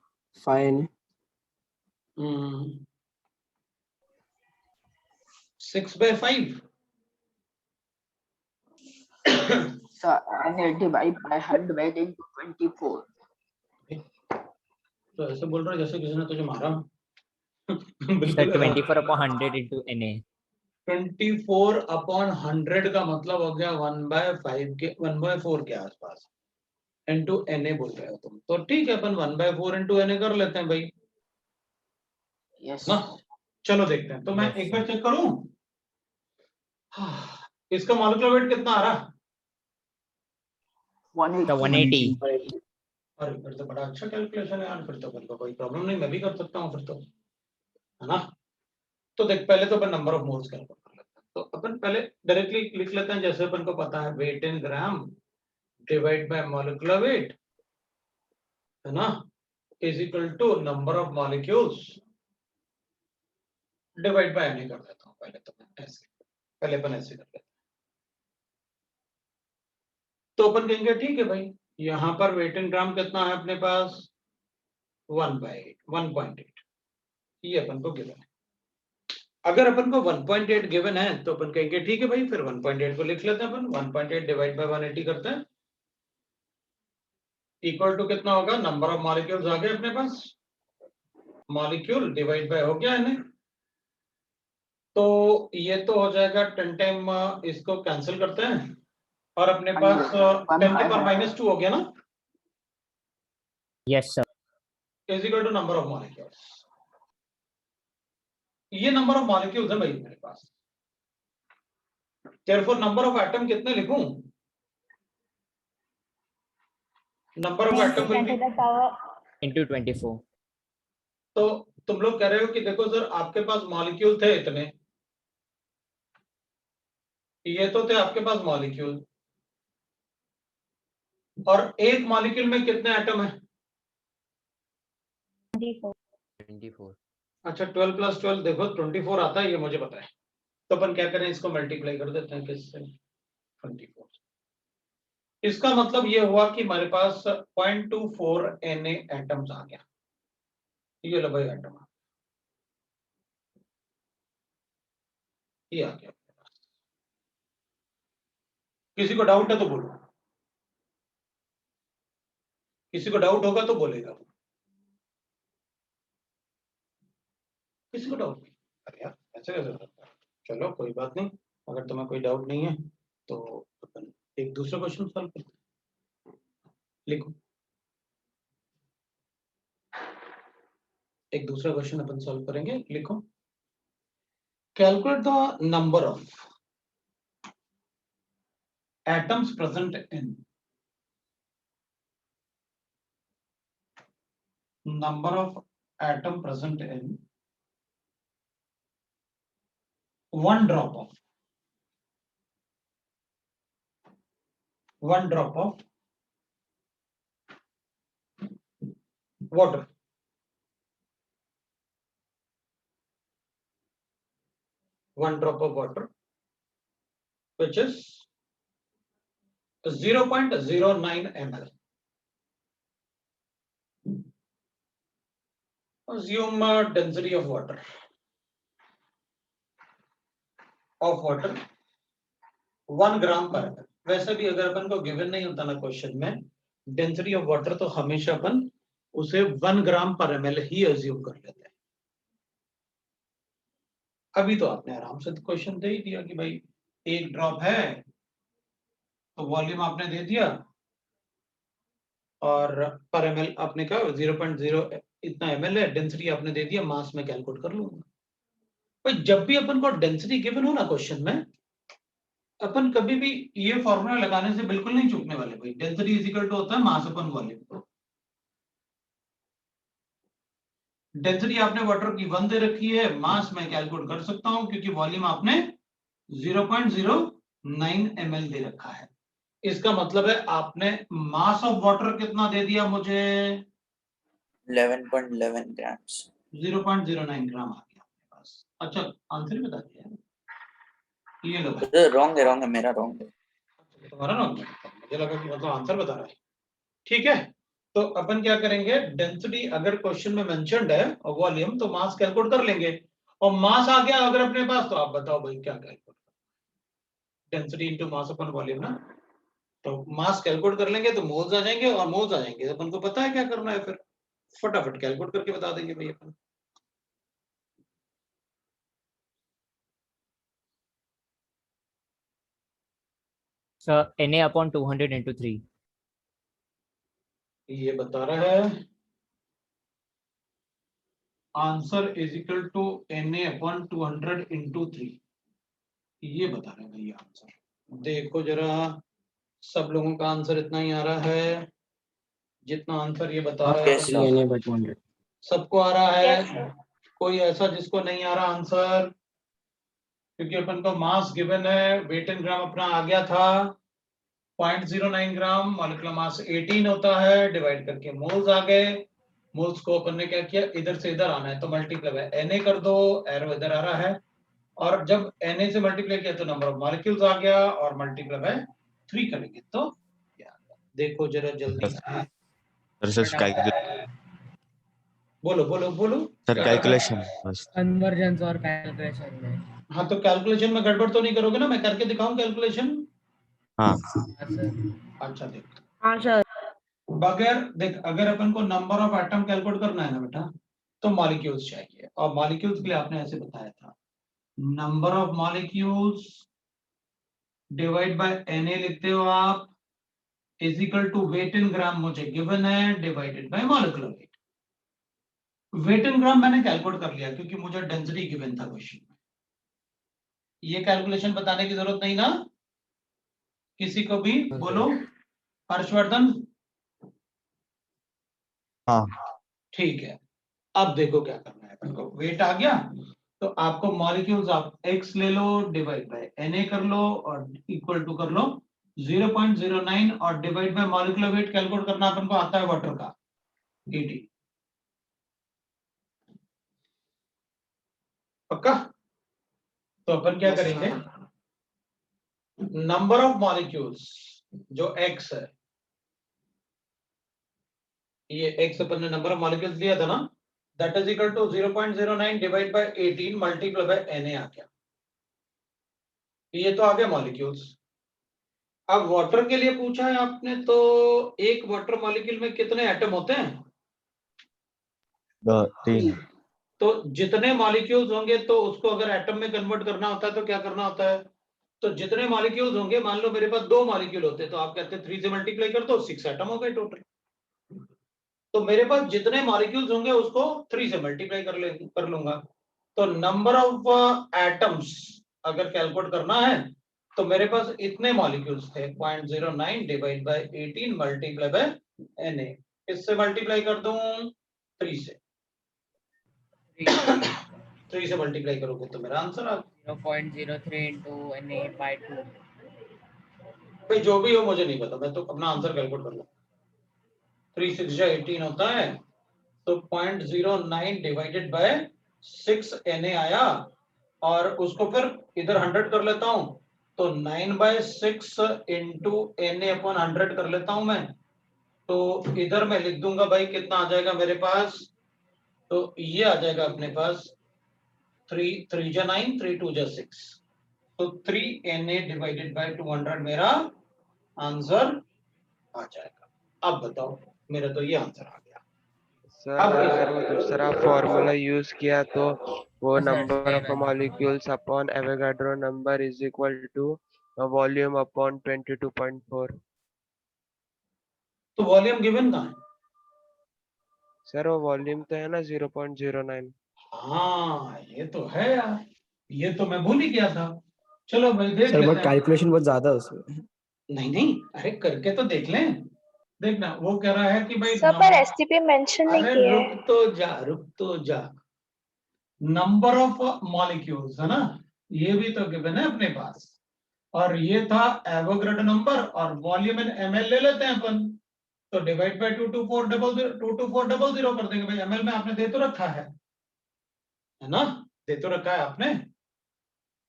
Na. 6/5 Sir, Na divide by 100 into 24. तो ऐसे बोल रहा है जैसे किसी ने तुझे मारा। Sir, बिल्कुल 24/100 into Na. 24/100 का मतलब हो गया 1/5 के 1/4 के आसपास इंटू Na बोल रहे हो तुम, तो ठीक है अपन 1/4 इंटू Na कर लेते हैं भाई Yes. ना। चलो देखते हैं, तो मैं Yes, एक बार चेक करूं। इसका मॉलिक्यूलर वेट कितना आ रहा? 180. 180. अरे फिर तो बड़ा अच्छा कैलकुलेशन है यार, फिर तो अपन को कोई प्रॉब्लम नहीं, मैं भी कर सकता हूँ फिर तो, है ना। तो देख पहले तो अपन नंबर ऑफ मोल्स कैलकुलेट कर लेते हैं, तो अपन पहले डायरेक्टली लिख लेते हैं जैसे अपन को पता है weight in gram divide by molecular weight, है ना, is equal to number of molecules divide by Na कर देता हूँ पहले, तो मैं ऐसे पहले अपन ऐसे कर लेते हैं। तो अपन कहेंगे ठीक है भाई, यहाँ पर वेट इन ग्राम कितना है अपने पास 1/8 ये अपन को गिवन है। अगर अपन को 1.8 गिवन है तो अपन कहेंगे ठीक है भाई, फिर 1.8 को लिख लेते हैं अपन, 1.8 डिवाइड बाय 180 करते हैं, इक्वल टू कितना होगा, नंबर ऑफ मॉलिक्यूल्स आ गए अपने पास, मॉलिक्यूल डिवाइड बाय हो गया है, तो ये तो हो जाएगा 10 टाइम, इसको कैंसिल करते हैं और अपने पास 10 के पावर -2 हो गया ना, Yes, sir. Is equal to number of molecules. ये नंबर ऑफ मॉलिक्यूल्स है भाई मेरे पास, देयरफॉर नंबर ऑफ एटम कितने लिखूं, number of atom will be Into 24. तो तुम लोग कह रहे हो कि देखो सर आपके पास मॉलिक्यूल थे इतने, ये तो थे आपके पास मॉलिक्यूल, और एक मॉलिक्यूल में कितने एटम है? 24. अच्छा 12 + 12 देखो 24 आता है, ये मुझे पता है, तो अपन क्या करें, इसको मल्टीप्लाई कर देते हैं किससे, 24। इसका मतलब ये हुआ कि हमारे पास 0.24 Na एटम्स आ गया, ये लो भाई एटम ये आ गया। किसी को डाउट है तो बोलो, किसी को डाउट होगा तो बोलेगा, किसी को डाउट नहीं, अरे यार ऐसे कैसे होता है? चलो कोई बात नहीं, अगर तुम्हें कोई डाउट नहीं है तो अपन एक दूसरा क्वेश्चन सॉल्व करते हैं। लिखो, एक दूसरा क्वेश्चन अपन सॉल्व करेंगे, लिखो, calculate the number of atoms present in number of atom present in one drop of water, one drop of water which is 0.09 ml. Assume density of water 1 ग्राम पर ml। वैसे भी अगर अपन को गिवन नहीं होता ना क्वेश्चन में डेंसिटी ऑफ वाटर, तो हमेशा अपन उसे 1 ग्राम पर ml ही अज्यूम कर लेते हैं। अभी तो आपने आराम से क्वेश्चन दे ही दिया कि भाई एक ड्रॉप है तो वॉल्यूम आपने दे दिया, और पर ml आपने कहा 0.0 इतना ml है, डेंसिटी आपने दे दिया, मास में कैलकुलेट कर लूंगा। भाई जब भी अपन को डेंसिटी गिवन हो ना क्वेश्चन में, अपन कभी भी ये फॉर्मूला लगाने से बिल्कुल नहीं चूकने वाले भाई। डेंसिटी इज इक्वल टू होता है मास अपन वॉल्यूम। डेंसिटी आपने वाटर की 1 दे रखी है, मास में कैलकुलेट कर सकता हूं क्योंकि वॉल्यूम आपने 0.09 ml दे रखा है। इसका मतलब है आपने मास ऑफ वाटर कितना दे दिया मुझे, 11.11 grams. 0.09 ग्राम आ गया आपके पास। अच्छा आंसर ही बता दिया, ये लो भाई। तो wrong है मेरा wrong है. तुम्हारा ना मुझे लगा कि मतलब आंसर बता रहा है। ठीक है, तो अपन क्या करेंगे, डेंसिटी अगर क्वेश्चन में मेंशन्ड है और वॉल्यूम, तो मास कैलकुलेट कर लेंगे। और मास आ गया अगर अपने पास, तो आप बताओ भाई क्या calculate, density into mass upon volume ना। तो मास कैलकुलेट कर लेंगे तो मोल्स आ जाएंगे, और मोल्स आ जाएंगे तो अपन को पता है क्या करना है, फिर फटाफट कैलकुलेट करके बता देंगे भाई अपन। Sir, Na upon 200 into 3. ये बता रहा है answer is equal to Na upon 200 into 3, ये बता रहे हैं भाई आंसर। देखो जरा, सब लोगों का आंसर इतना ही आ रहा है जितना आंसर ये बता रहा Yes, है। sir. Na by 200. सबको आ रहा है? Yes, sir. कोई ऐसा जिसको नहीं आ रहा आंसर? क्योंकि अपन को मास गिवन है, वेट इन ग्राम अपना आ गया था 0.09 ग्राम, मॉलिक्यूलर मास 18 होता है, डिवाइड करके मोल्स आ गए। मोल्स को अपन ने क्या किया, इधर से इधर आना है तो मल्टीप्लाई बाय Na कर दो, एरो इधर आ रहा है, और जब Na से मल्टीप्लाई किया तो नंबर ऑफ मॉलिक्यूल्स आ गया, और मल्टीप्लाई बाय 3 करेंगे तो क्या आ गया। देखो जरा जल्दी से, बोलो बोलो बोलो सर कैलकुलेशन बस। कन्वर्जेंस और कैलकुलेशन में। हाँ तो कैलकुलेशन में गड़बड़ तो नहीं करोगे ना, मैं करके दिखाऊं कैलकुलेशन? हाँ अच्छा देख, हाँ सर। बगैर देख, अगर अपन को नंबर ऑफ एटम कैलकुलेट करना है ना बेटा, तो मॉलिक्यूल्स चाहिए, और मॉलिक्यूल्स के लिए आपने ऐसे बताया था, number of molecules divide by Na लिखते हो आप, is equal to weight in gram मुझे गिवन है, divided by molecular weight. Weight in gram मैंने कैलकुलेट कर लिया क्योंकि मुझे डेंसिटी गिवन था क्वेश्चन में। ये कैलकुलेशन बताने की जरूरत नहीं ना किसी को भी, बोलो हर्षवर्धन। हाँ ठीक है, अब देखो क्या करना है अपन को, वेट आ गया तो आपको मॉलिक्यूल्स आप x ले लो, डिवाइड बाय Na कर लो, और इक्वल टू कर लो 0.09, और divide by molecular weight calculate करना अपन को आता है वाटर का 80। पक्का? तो अपन क्या करेंगे, नंबर ऑफ मॉलिक्यूल्स जो x है, ये x अपन ने नंबर ऑफ मॉलिक्यूल्स दिया था ना, that is equal to 0.09 divide by 18 multiply by Na आ गया। ये तो आ गया मॉलिक्यूल्स। अब वाटर के लिए पूछा है आपने, तो एक वाटर मॉलिक्यूल में कितने एटम होते हैं? 3। तो जितने मॉलिक्यूल्स होंगे तो उसको अगर एटम में कन्वर्ट करना होता है तो क्या करना होता है, तो जितने मॉलिक्यूल्स होंगे, मान लो मेरे पास 2 मॉलिक्यूल होते तो आप कहते 3 से मल्टीप्लाई कर दो, 6 एटम हो गए टोटल। तो मेरे पास जितने मॉलिक्यूल्स होंगे उसको 3 से मल्टीप्लाई कर लूंगा। तो नंबर ऑफ एटम्स अगर कैलकुलेट करना है तो मेरे पास इतने मॉलिक्यूल्स थे, 0.09 divide by 18 multiply by Na। इससे मल्टीप्लाई कर दूं 3 से, 3 से मल्टीप्लाई करोगे तो मेरा आंसर आ गया। 0.03 into Na by 2। भाई जो भी हो मुझे नहीं पता, मैं तो अपना आंसर कैलकुलेट कर लूं। 3 6 जा 18 होता है, तो 0.09 डिवाइडेड बाय 6 Na आया, और उसको फिर इधर 100 कर लेता हूं, तो 9/6 इंटू Na अपॉन 100 कर लेता हूं मैं, तो इधर मैं लिख दूंगा भाई कितना आ जाएगा मेरे पास, तो ये आ जाएगा अपने पास 3 3 जा 9, 3 2 जा 6, तो 3 Na डिवाइडेड बाय 200 मेरा आंसर आ जाएगा। अब बताओ, मेरा तो ये आंसर आ गया। सर अगर वो दूसरा फॉर्मूला यूज किया तो वो number of molecules upon Avogadro number is equal to volume upon 22.4। तो वॉल्यूम गिवन कहाँ है? सर वो वॉल्यूम तो है ना 0.09। हाँ ये तो है यार, ये तो मैं भूल ही गया था। चलो भाई देख सर लेते बट हैं। कैलकुलेशन बहुत ज्यादा है उसमें। नहीं नहीं, अरे करके तो देख लें। देखना वो कह रहा है कि भाई सर पर एसटीपी मेंशन नहीं अरे किया है। रुक तो जा, नंबर ऑफ मॉलिक्यूल्स है ना, ये भी तो गिवन है अपने पास। और ये था एवोगैड्रो नंबर, और वॉल्यूम इन ml ले लेते हैं अपन, तो डिवाइड बाय 22400 कर देंगे। भाई ml में आपने दे तो रखा है ना, दे तो रखा है आपने।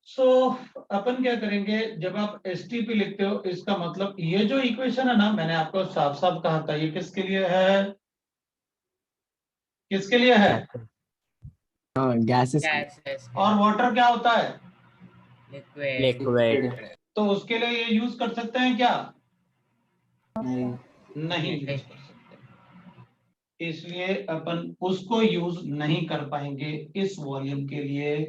सो अपन क्या करेंगे, जब आप STP लिखते हो, इसका मतलब ये जो इक्वेशन है ना, मैंने आपको साफ साफ कहा था, ये किसके लिए है, किसके लिए है? हाँ गैसेस गैसेस और वाटर क्या होता है? Liquid Liquid. तो उसके लिए ये यूज कर सकते हैं क्या? नहीं नहीं यूज कर सकते, इसलिए अपन उसको यूज नहीं कर पाएंगे इस वॉल्यूम के लिए,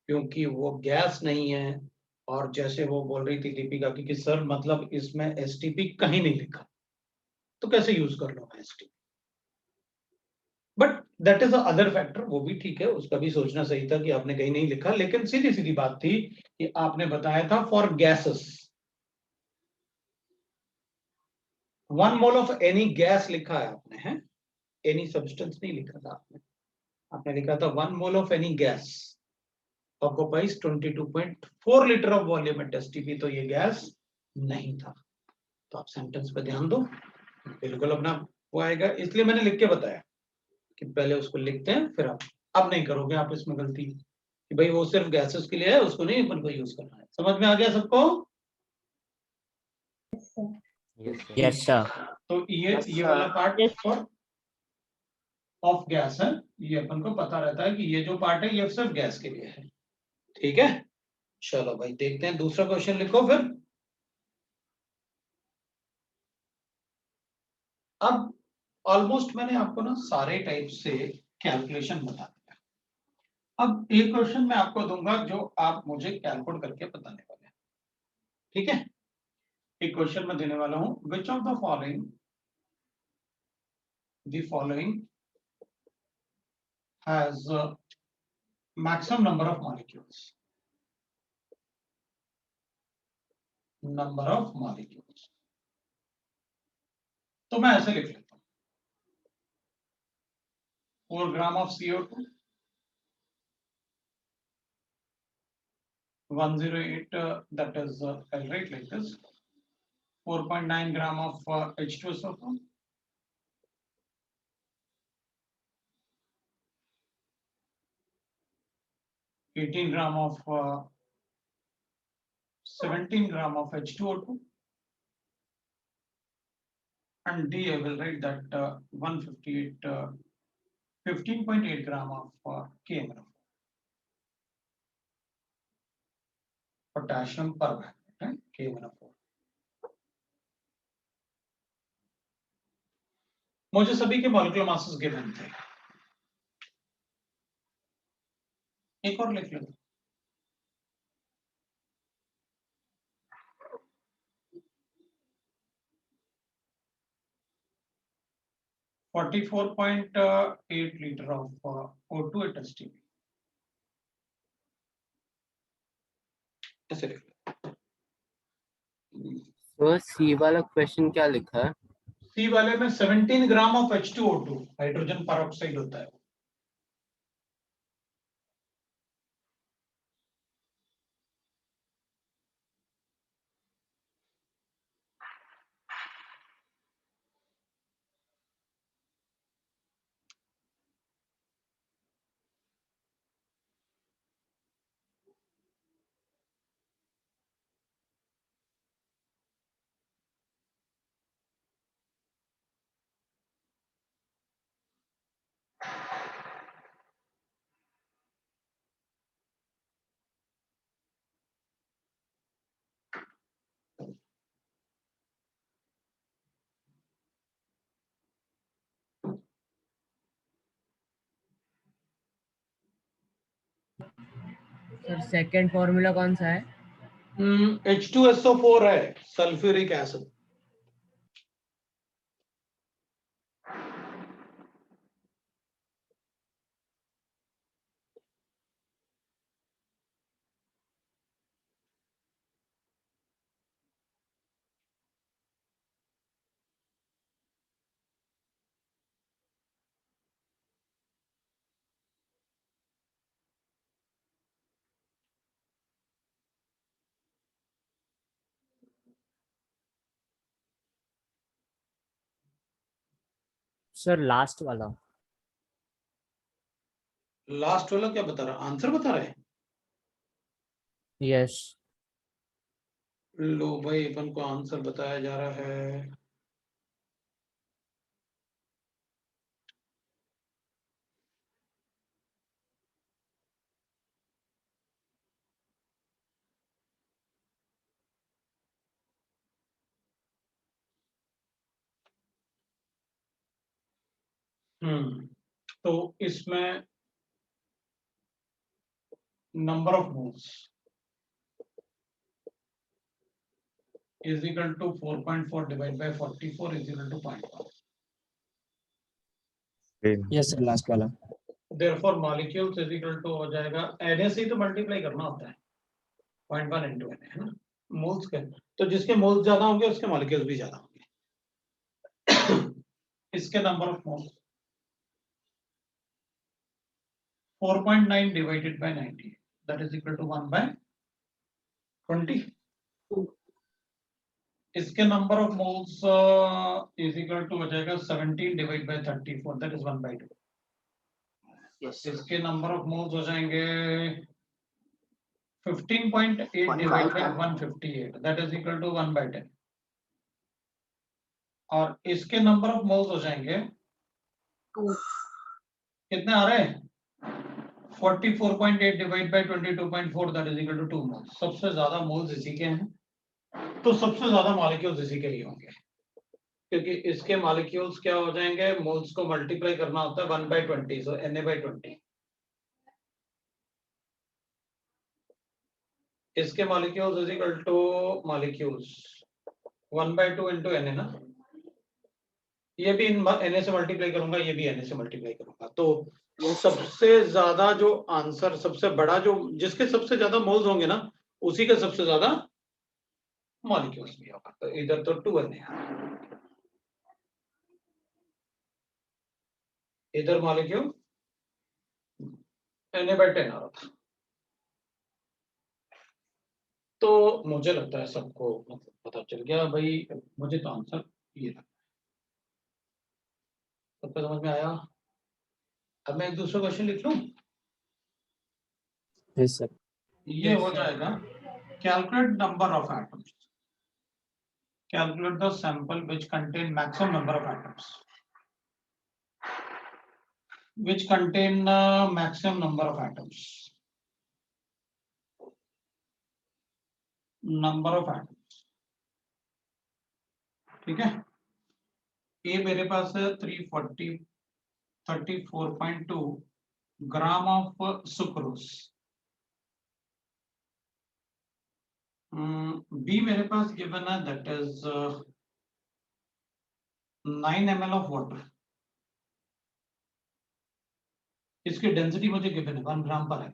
क्योंकि वो गैस नहीं है। और जैसे वो बोल रही थी दीपिका कि सर मतलब इसमें STP कहीं नहीं लिखा, तो कैसे यूज कर लो STP? But that is other factor, वो भी ठीक है, उसका भी सोचना सही था कि आपने कहीं नहीं लिखा, लेकिन सीधी सीधी बात थी कि आपने बताया था for gases 1 mole of any gas लिखा है आपने, है एनी सब्सटेंस नहीं लिखा था आपने, आपने लिखा था 1 mole of any gas occupies 22.4 litre of volume at STP, तो ये गैस नहीं था। तो आप सेंटेंस पे ध्यान दो, बिल्कुल अपना वो आएगा, इसलिए मैंने लिख के बताया कि पहले उसको लिखते हैं फिर आप, अब नहीं करोगे आप इसमें गलती कि भाई वो सिर्फ गैसेस के लिए है, उसको नहीं अपन को यूज करना है। समझ में आ गया सबको? Yes, sir. तो ये वाला पार्ट फॉर ऑफ गैस है, ये अपन को पता रहता है कि ये जो पार्ट है ये सिर्फ गैस के लिए है। ठीक है, चलो भाई देखते हैं दूसरा क्वेश्चन, लिखो फिर। अब ऑलमोस्ट मैंने आपको ना सारे टाइप से कैलकुलेशन बता दिया। अब एक क्वेश्चन मैं आपको दूंगा जो आप मुझे कैलकुलेट करके बताने वाले हैं, ठीक है? एक क्वेश्चन मैं देने वाला हूं, which of the following has maximum number of molecules, number of molecules. तो मैं ऐसे लिख लेता हूं, 4 gram of CO2, 108 that is I'll write like this, 4.9 gram of H2SO4, 18 gram of 17 gram of H2O2, and D I will write that 158 15.8 gram of KMnO, potassium permanganate, KMnO4। मुझे सभी के molecular masses given थे, एक और लिख लेते 44.8 liter of O2 at STP, ऐसे लिख तो सी वाला क्वेश्चन क्या लिखा है? सी वाले में 17 gram of H2O2 hydrogen peroxide होता है। सर सेकंड फॉर्मूला कौन सा है? H2SO4 है, सल्फ्यूरिक एसिड। सर लास्ट वाला. लास्ट वाला क्या बता रहा, आंसर बता रहा है? Yes. लो भाई, अपन को आंसर बताया जा रहा है. तो इसमें number of moles is equal to 4.4 divided by 44 is equal to 0.1. Yes, sir. Last वाला. Therefore molecules is equal to हो जाएगा, Na से ही तो मल्टीप्लाई करना होता है 0.1 into Na, है ना, मोल्स के. तो जिसके मोल्स ज्यादा होंगे उसके मॉलिक्यूल्स भी ज्यादा होंगे. इसके number of moles 4.9 divided by 90, that is equal to 1 by 20. इसके number of moles is equal to हो जाएगा 17 divide by 34, that is 1 by 2. Yes. इसके नंबर ऑफ मोल्स हो जाएंगे 15.8 divide by 158, that is equal to 1 by 10. और इसके number of moles हो जाएंगे 2. कितने आ रहे हैं? 44.8 divide by 22.4, that is equal to 2 moles. सबसे ज्यादा मोल्स इसी के हैं, तो सबसे ज्यादा मॉलिक्यूल्स इसी के लिए होंगे, क्योंकि इसके मॉलिक्यूल्स क्या हो जाएंगे, मोल्स को मल्टीप्लाई करना होता है 1 by 20, सो Na by 20. इसके molecules is equal two molecules 1 by 2 into Na ना. ये भी इन Na से मल्टीप्लाई करूंगा, ये भी Na से मल्टीप्लाई करूंगा. तो सबसे ज्यादा जो आंसर, सबसे बड़ा जो, जिसके सबसे ज्यादा मोल्स होंगे ना, उसी का सबसे ज्यादा मॉलिक्यूल्स भी होगा. तो इधर तो 2 Na आ रहा है, इधर मॉलिक्यूल Na by 10 आ रहा था. तो मुझे लगता है सबको मतलब पता चल गया भाई. मुझे तो आंसर ये लगता है. सबको समझ में आया? अब मैं एक दूसरा क्वेश्चन लिख लूं. Yes, sir. ये हो जाएगा, calculate number of atoms, calculate the sample which contain maximum number of atoms, which contain maximum number of atoms, number of atoms. ठीक है, ये मेरे पास है 34.2 ग्राम ऑफ सुक्रोज. बी मेरे पास गिवन है, that is 9 ml of water. इसकी density मुझे given है 1 ग्राम पर है.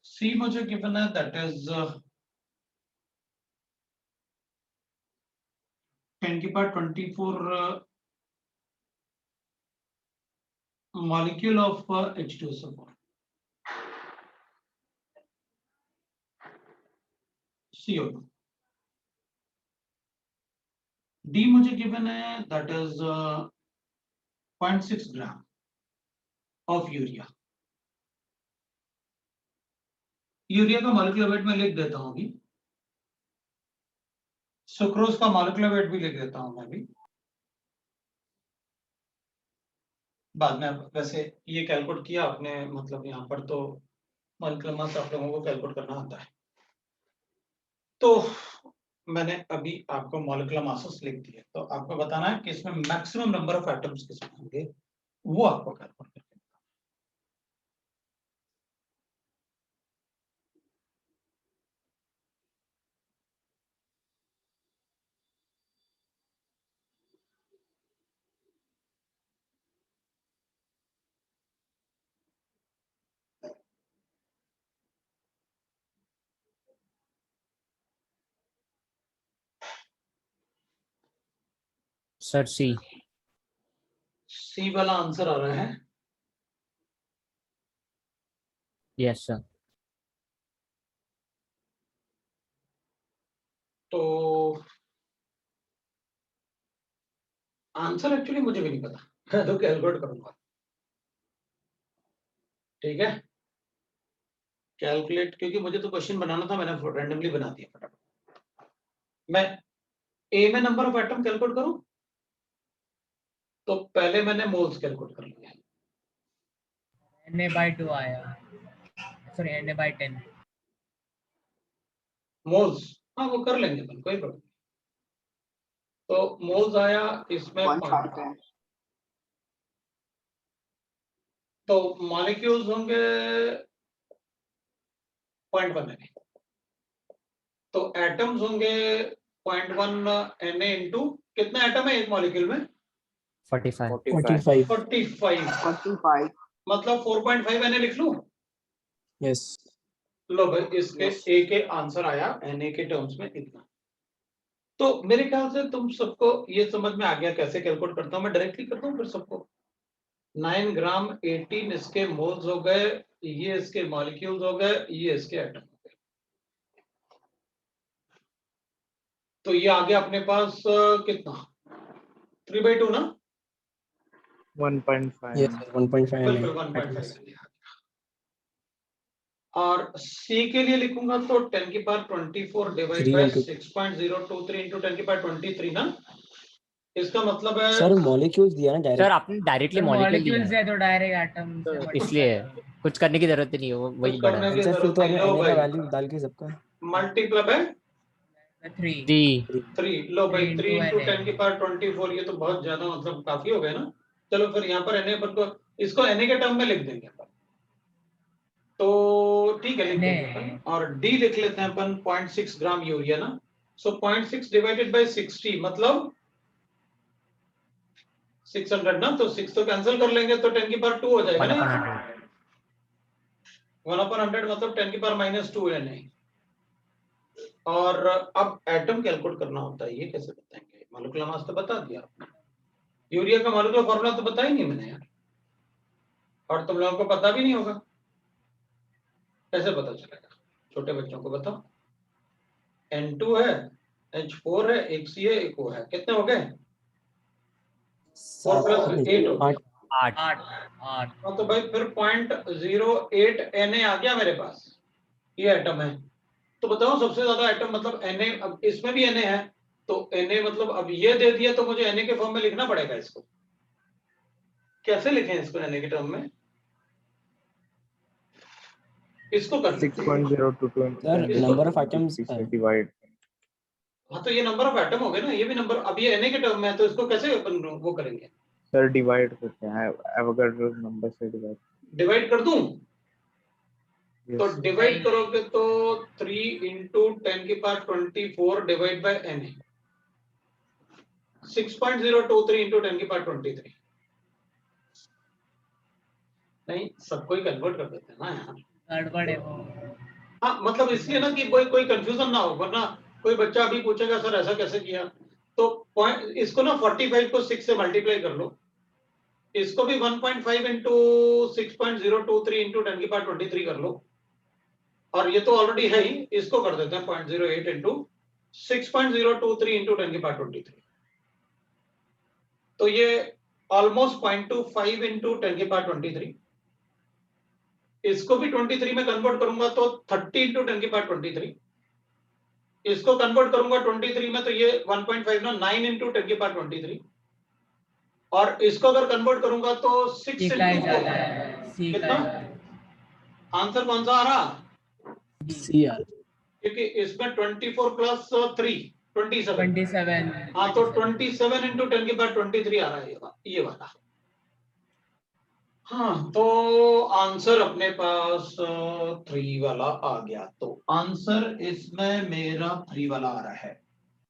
सी मुझे गिवन है, that is 10⁻24 molecule of H2SO4. CO2. D मुझे गिवन है, that is 0.6 gram of urea. Urea का मॉलिक्यूलर वेट मैं लिख देता हूं अभी. सुक्रोज का मॉलिक्यूलर वेट भी लिख देता हूं मैं भी बाद में. वैसे ये कैलकुलेट किया आपने, मतलब यहाँ पर तो मॉलिक्यूलर मास आप लोगों को कैलकुलेट करना आता है. तो मैंने अभी आपको मॉलिक्यूलर मासेस लिख दिए, तो आपको बताना है कि इसमें मैक्सिमम नंबर ऑफ एटम्स किसमें होंगे, वो आपको कैलकुलेट करना है. Sir, C. सी वाला आंसर आ रहा है. Yes, sir. तो आंसर एक्चुअली मुझे भी नहीं पता, मैं तो कैलकुलेट करूंगा। ठीक है, कैलकुलेट, क्योंकि मुझे तो क्वेश्चन बनाना था, मैंने रैंडमली बना दिया फटाफट। मैं ए में नंबर ऑफ एटम कैलकुलेट करूं, तो पहले मैंने मोल्स कैलकुलेट कर लिया। Na/2 आया, सॉरी Na/10। मोल्स, हाँ वो कर लेंगे अपन, कोई प्रॉब्लम नहीं। तो मोल्स आया इसमें 0.1, 1 तो मॉलिक्यूल्स होंगे 0.1 Na, तो एटम्स होंगे 0.1 Na इंटू, कितना एटम है एक मॉलिक्यूल में? 45. 45. 45, 45 मतलब 4.5 Na लिख लूं? Yes. लो भाई, इसके Yes. ए के आंसर आया Na के टर्म्स में इतना। तो मेरे ख्याल से तुम सबको ये समझ में आ गया कैसे कैलकुलेट करता हूं मैं, डायरेक्टली करता हूं फिर सबको। 9 ग्राम 18 इसके मोल्स हो गए, ये इसके मॉलिक्यूल्स हो गए, ये इसके एटम हो गए। तो ये आ गया अपने पास कितना, 3/2 ना? 1.5 Yes, sir. 1.5 बिल्कुल Na. 1.5 Na। और C के लिए लिखूंगा तो 10 की power 24 divide 3 by into 6.023 into 10 की पावर 23 ना। इसका मतलब है सर मॉलिक्यूल्स दिया ना सर डायरेक्ट। आपने डायरेक्टली तो मॉलिक्यूल दिया मॉलिक्यूल्स है, है तो डायरेक्ट एटम से तो multiply इसलिए करो। कुछ करने की जरूरत ही नहीं है, वो कुछ वही बड़ा करने है। की सर फिर जरूरत तो नहीं। हमें लो Na का भाई, वैल्यू डाल के सबका मल्टीप्लाई बाय 3 3. 3, लो भाई 3 3 इंटू Na। 10 की पावर 24, ये तो बहुत ज्यादा मतलब काफी हो गया ना। चलो फिर यहाँ पर Na पर को, इसको Na के टर्म में लिख देंगे अपन, तो ठीक है लिख देंगे अपन। और D लिख लेते हैं अपन 0.6 ग्राम यूरिया ना। सो 0.6 डिवाइडेड बाय 60 मतलब 600 ना, तो 6 तो कैंसिल कर लेंगे तो 10 की पावर 2 हो जाएगा 1 ना। upon 100. 1/100 मतलब 10 की पावर -2 Na। और अब एटम कैलकुलेट करना होता है, ये कैसे बताएंगे? मॉलिक्यूलर मास तो बता दिया आपने, यूरिया का मॉलिक्यूलर फॉर्मूला तो बता ही नहीं मैंने यार, और तुम लोगों को पता भी नहीं होगा, कैसे पता चलेगा? छोटे बच्चों को बताओ। N2 है, H4 है, एक C है, एक O है, कितने हो गए? 4 + 8 हो गया। 8. 8 हाँ तो भाई फिर 0.08 Na आ गया मेरे पास, ये एटम है। तो बताओ सबसे ज्यादा एटम मतलब Na, अब इसमें भी Na है, तो Na मतलब अब ये दे दिया तो मुझे Na के फॉर्म में लिखना पड़ेगा इसको। कैसे लिखें इसको Na के टर्म में? इसको कर लेते हैं। 6.022 into sir 10 number of items से डिवाइड। हाँ तो ये नंबर ऑफ एटम हो गए ना, ये भी नंबर, अब ये Na के टर्म में है तो इसको कैसे अपन वो करेंगे? सर डिवाइड करते हैं एवोगाड्रो नंबर से डिवाइड। डिवाइड कर दूं? तो यस डिवाइड करोगे तो 3 इंटू 10 की power 24 divide by Na, 6.023 into 10 की पावर 23। नहीं, सबको ही कन्वर्ट कर देते हैं ना यार। गड़बड़ है वो। हाँ मतलब इसलिए ना कि कोई कंफ्यूजन ना हो, वरना कोई बच्चा अभी पूछेगा सर ऐसा कैसे किया। तो पॉइंट, इसको ना 45 को 6 से मल्टीप्लाई कर लो, इसको भी 1.5 इंटू 6.023 इंटू 10 की पावर 23 कर लो, और ये तो ऑलरेडी है ही, इसको कर देते हैं 0.08 इंटू 6.023 इंटू 10 की पावर 23। तो ये ऑलमोस्ट 0.25 इंटू 10 की पावर 23। इसको भी 23 में कन्वर्ट करूंगा तो 30 इंटू 10 की पावर 23। इसको कन्वर्ट करूंगा 23 में तो ये 1.5 ना 9 इंटू 10 की पावर 23। और इसको अगर कन्वर्ट करूंगा तो 6 सी का ही इंटू ज्यादा है, सी का कितना ही ज्यादा आंसर कौन सा आ रहा? है। CR। क्योंकि इसमें 24 प्लस 3 27। 27 हाँ तो 27 इंटू 10 की पावर 23 आ रहा है ये वाला। हाँ तो आंसर अपने पास 3 वाला आ गया। तो आंसर इसमें मेरा 3 वाला आ रहा है।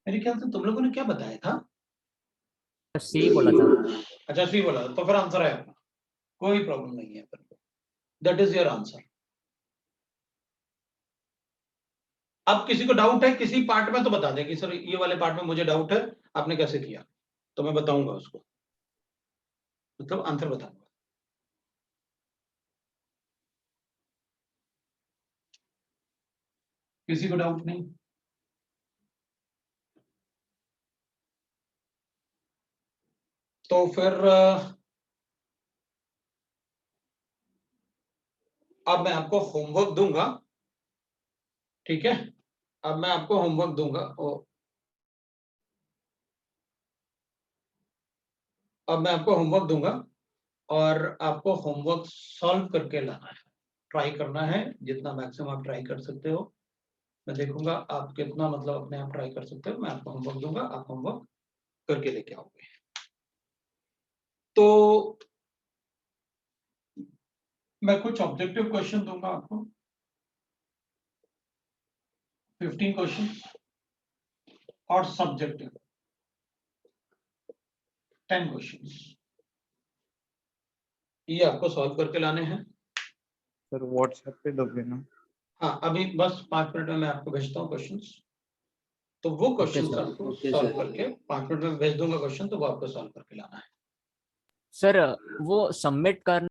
मेरे ख्याल से तुम लोगों ने क्या बताया था? C बोला था। अच्छा C बोला था, तो फिर आंसर है अपना, कोई प्रॉब्लम नहीं है। That is your answer. अब किसी को डाउट है किसी पार्ट में तो बता दे कि सर ये वाले पार्ट में मुझे डाउट है, आपने कैसे किया, तो मैं बताऊंगा उसको, मतलब आंसर बताऊंगा। किसी को डाउट नहीं? तो फिर अब मैं आपको होमवर्क दूंगा, ठीक है? अब मैं आपको होमवर्क दूंगा। अब मैं आपको होमवर्क दूंगा और आपको होमवर्क सॉल्व करके लाना है, ट्राई करना है जितना मैक्सिमम आप ट्राई कर सकते हो। मैं देखूंगा आप कितना मतलब अपने आप ट्राई कर सकते हो। मैं आपको होमवर्क दूंगा, आप होमवर्क करके लेके आओगे। तो मैं कुछ ऑब्जेक्टिव क्वेश्चन दूंगा आपको, 15 क्वेश्चन, और सब्जेक्टिव 10 क्वेश्चंस। ये आपको सॉल्व करके लाने हैं। सर व्हाट्सएप पे दोगे ना? हाँ, अभी बस 5 मिनट में मैं आपको भेजता हूँ क्वेश्चंस। तो वो क्वेश्चंस आपको सॉल्व करके 5 मिनट में भेज दूंगा क्वेश्चन, तो वो आपको सॉल्व करके लाना है। सर वो सबमिट करना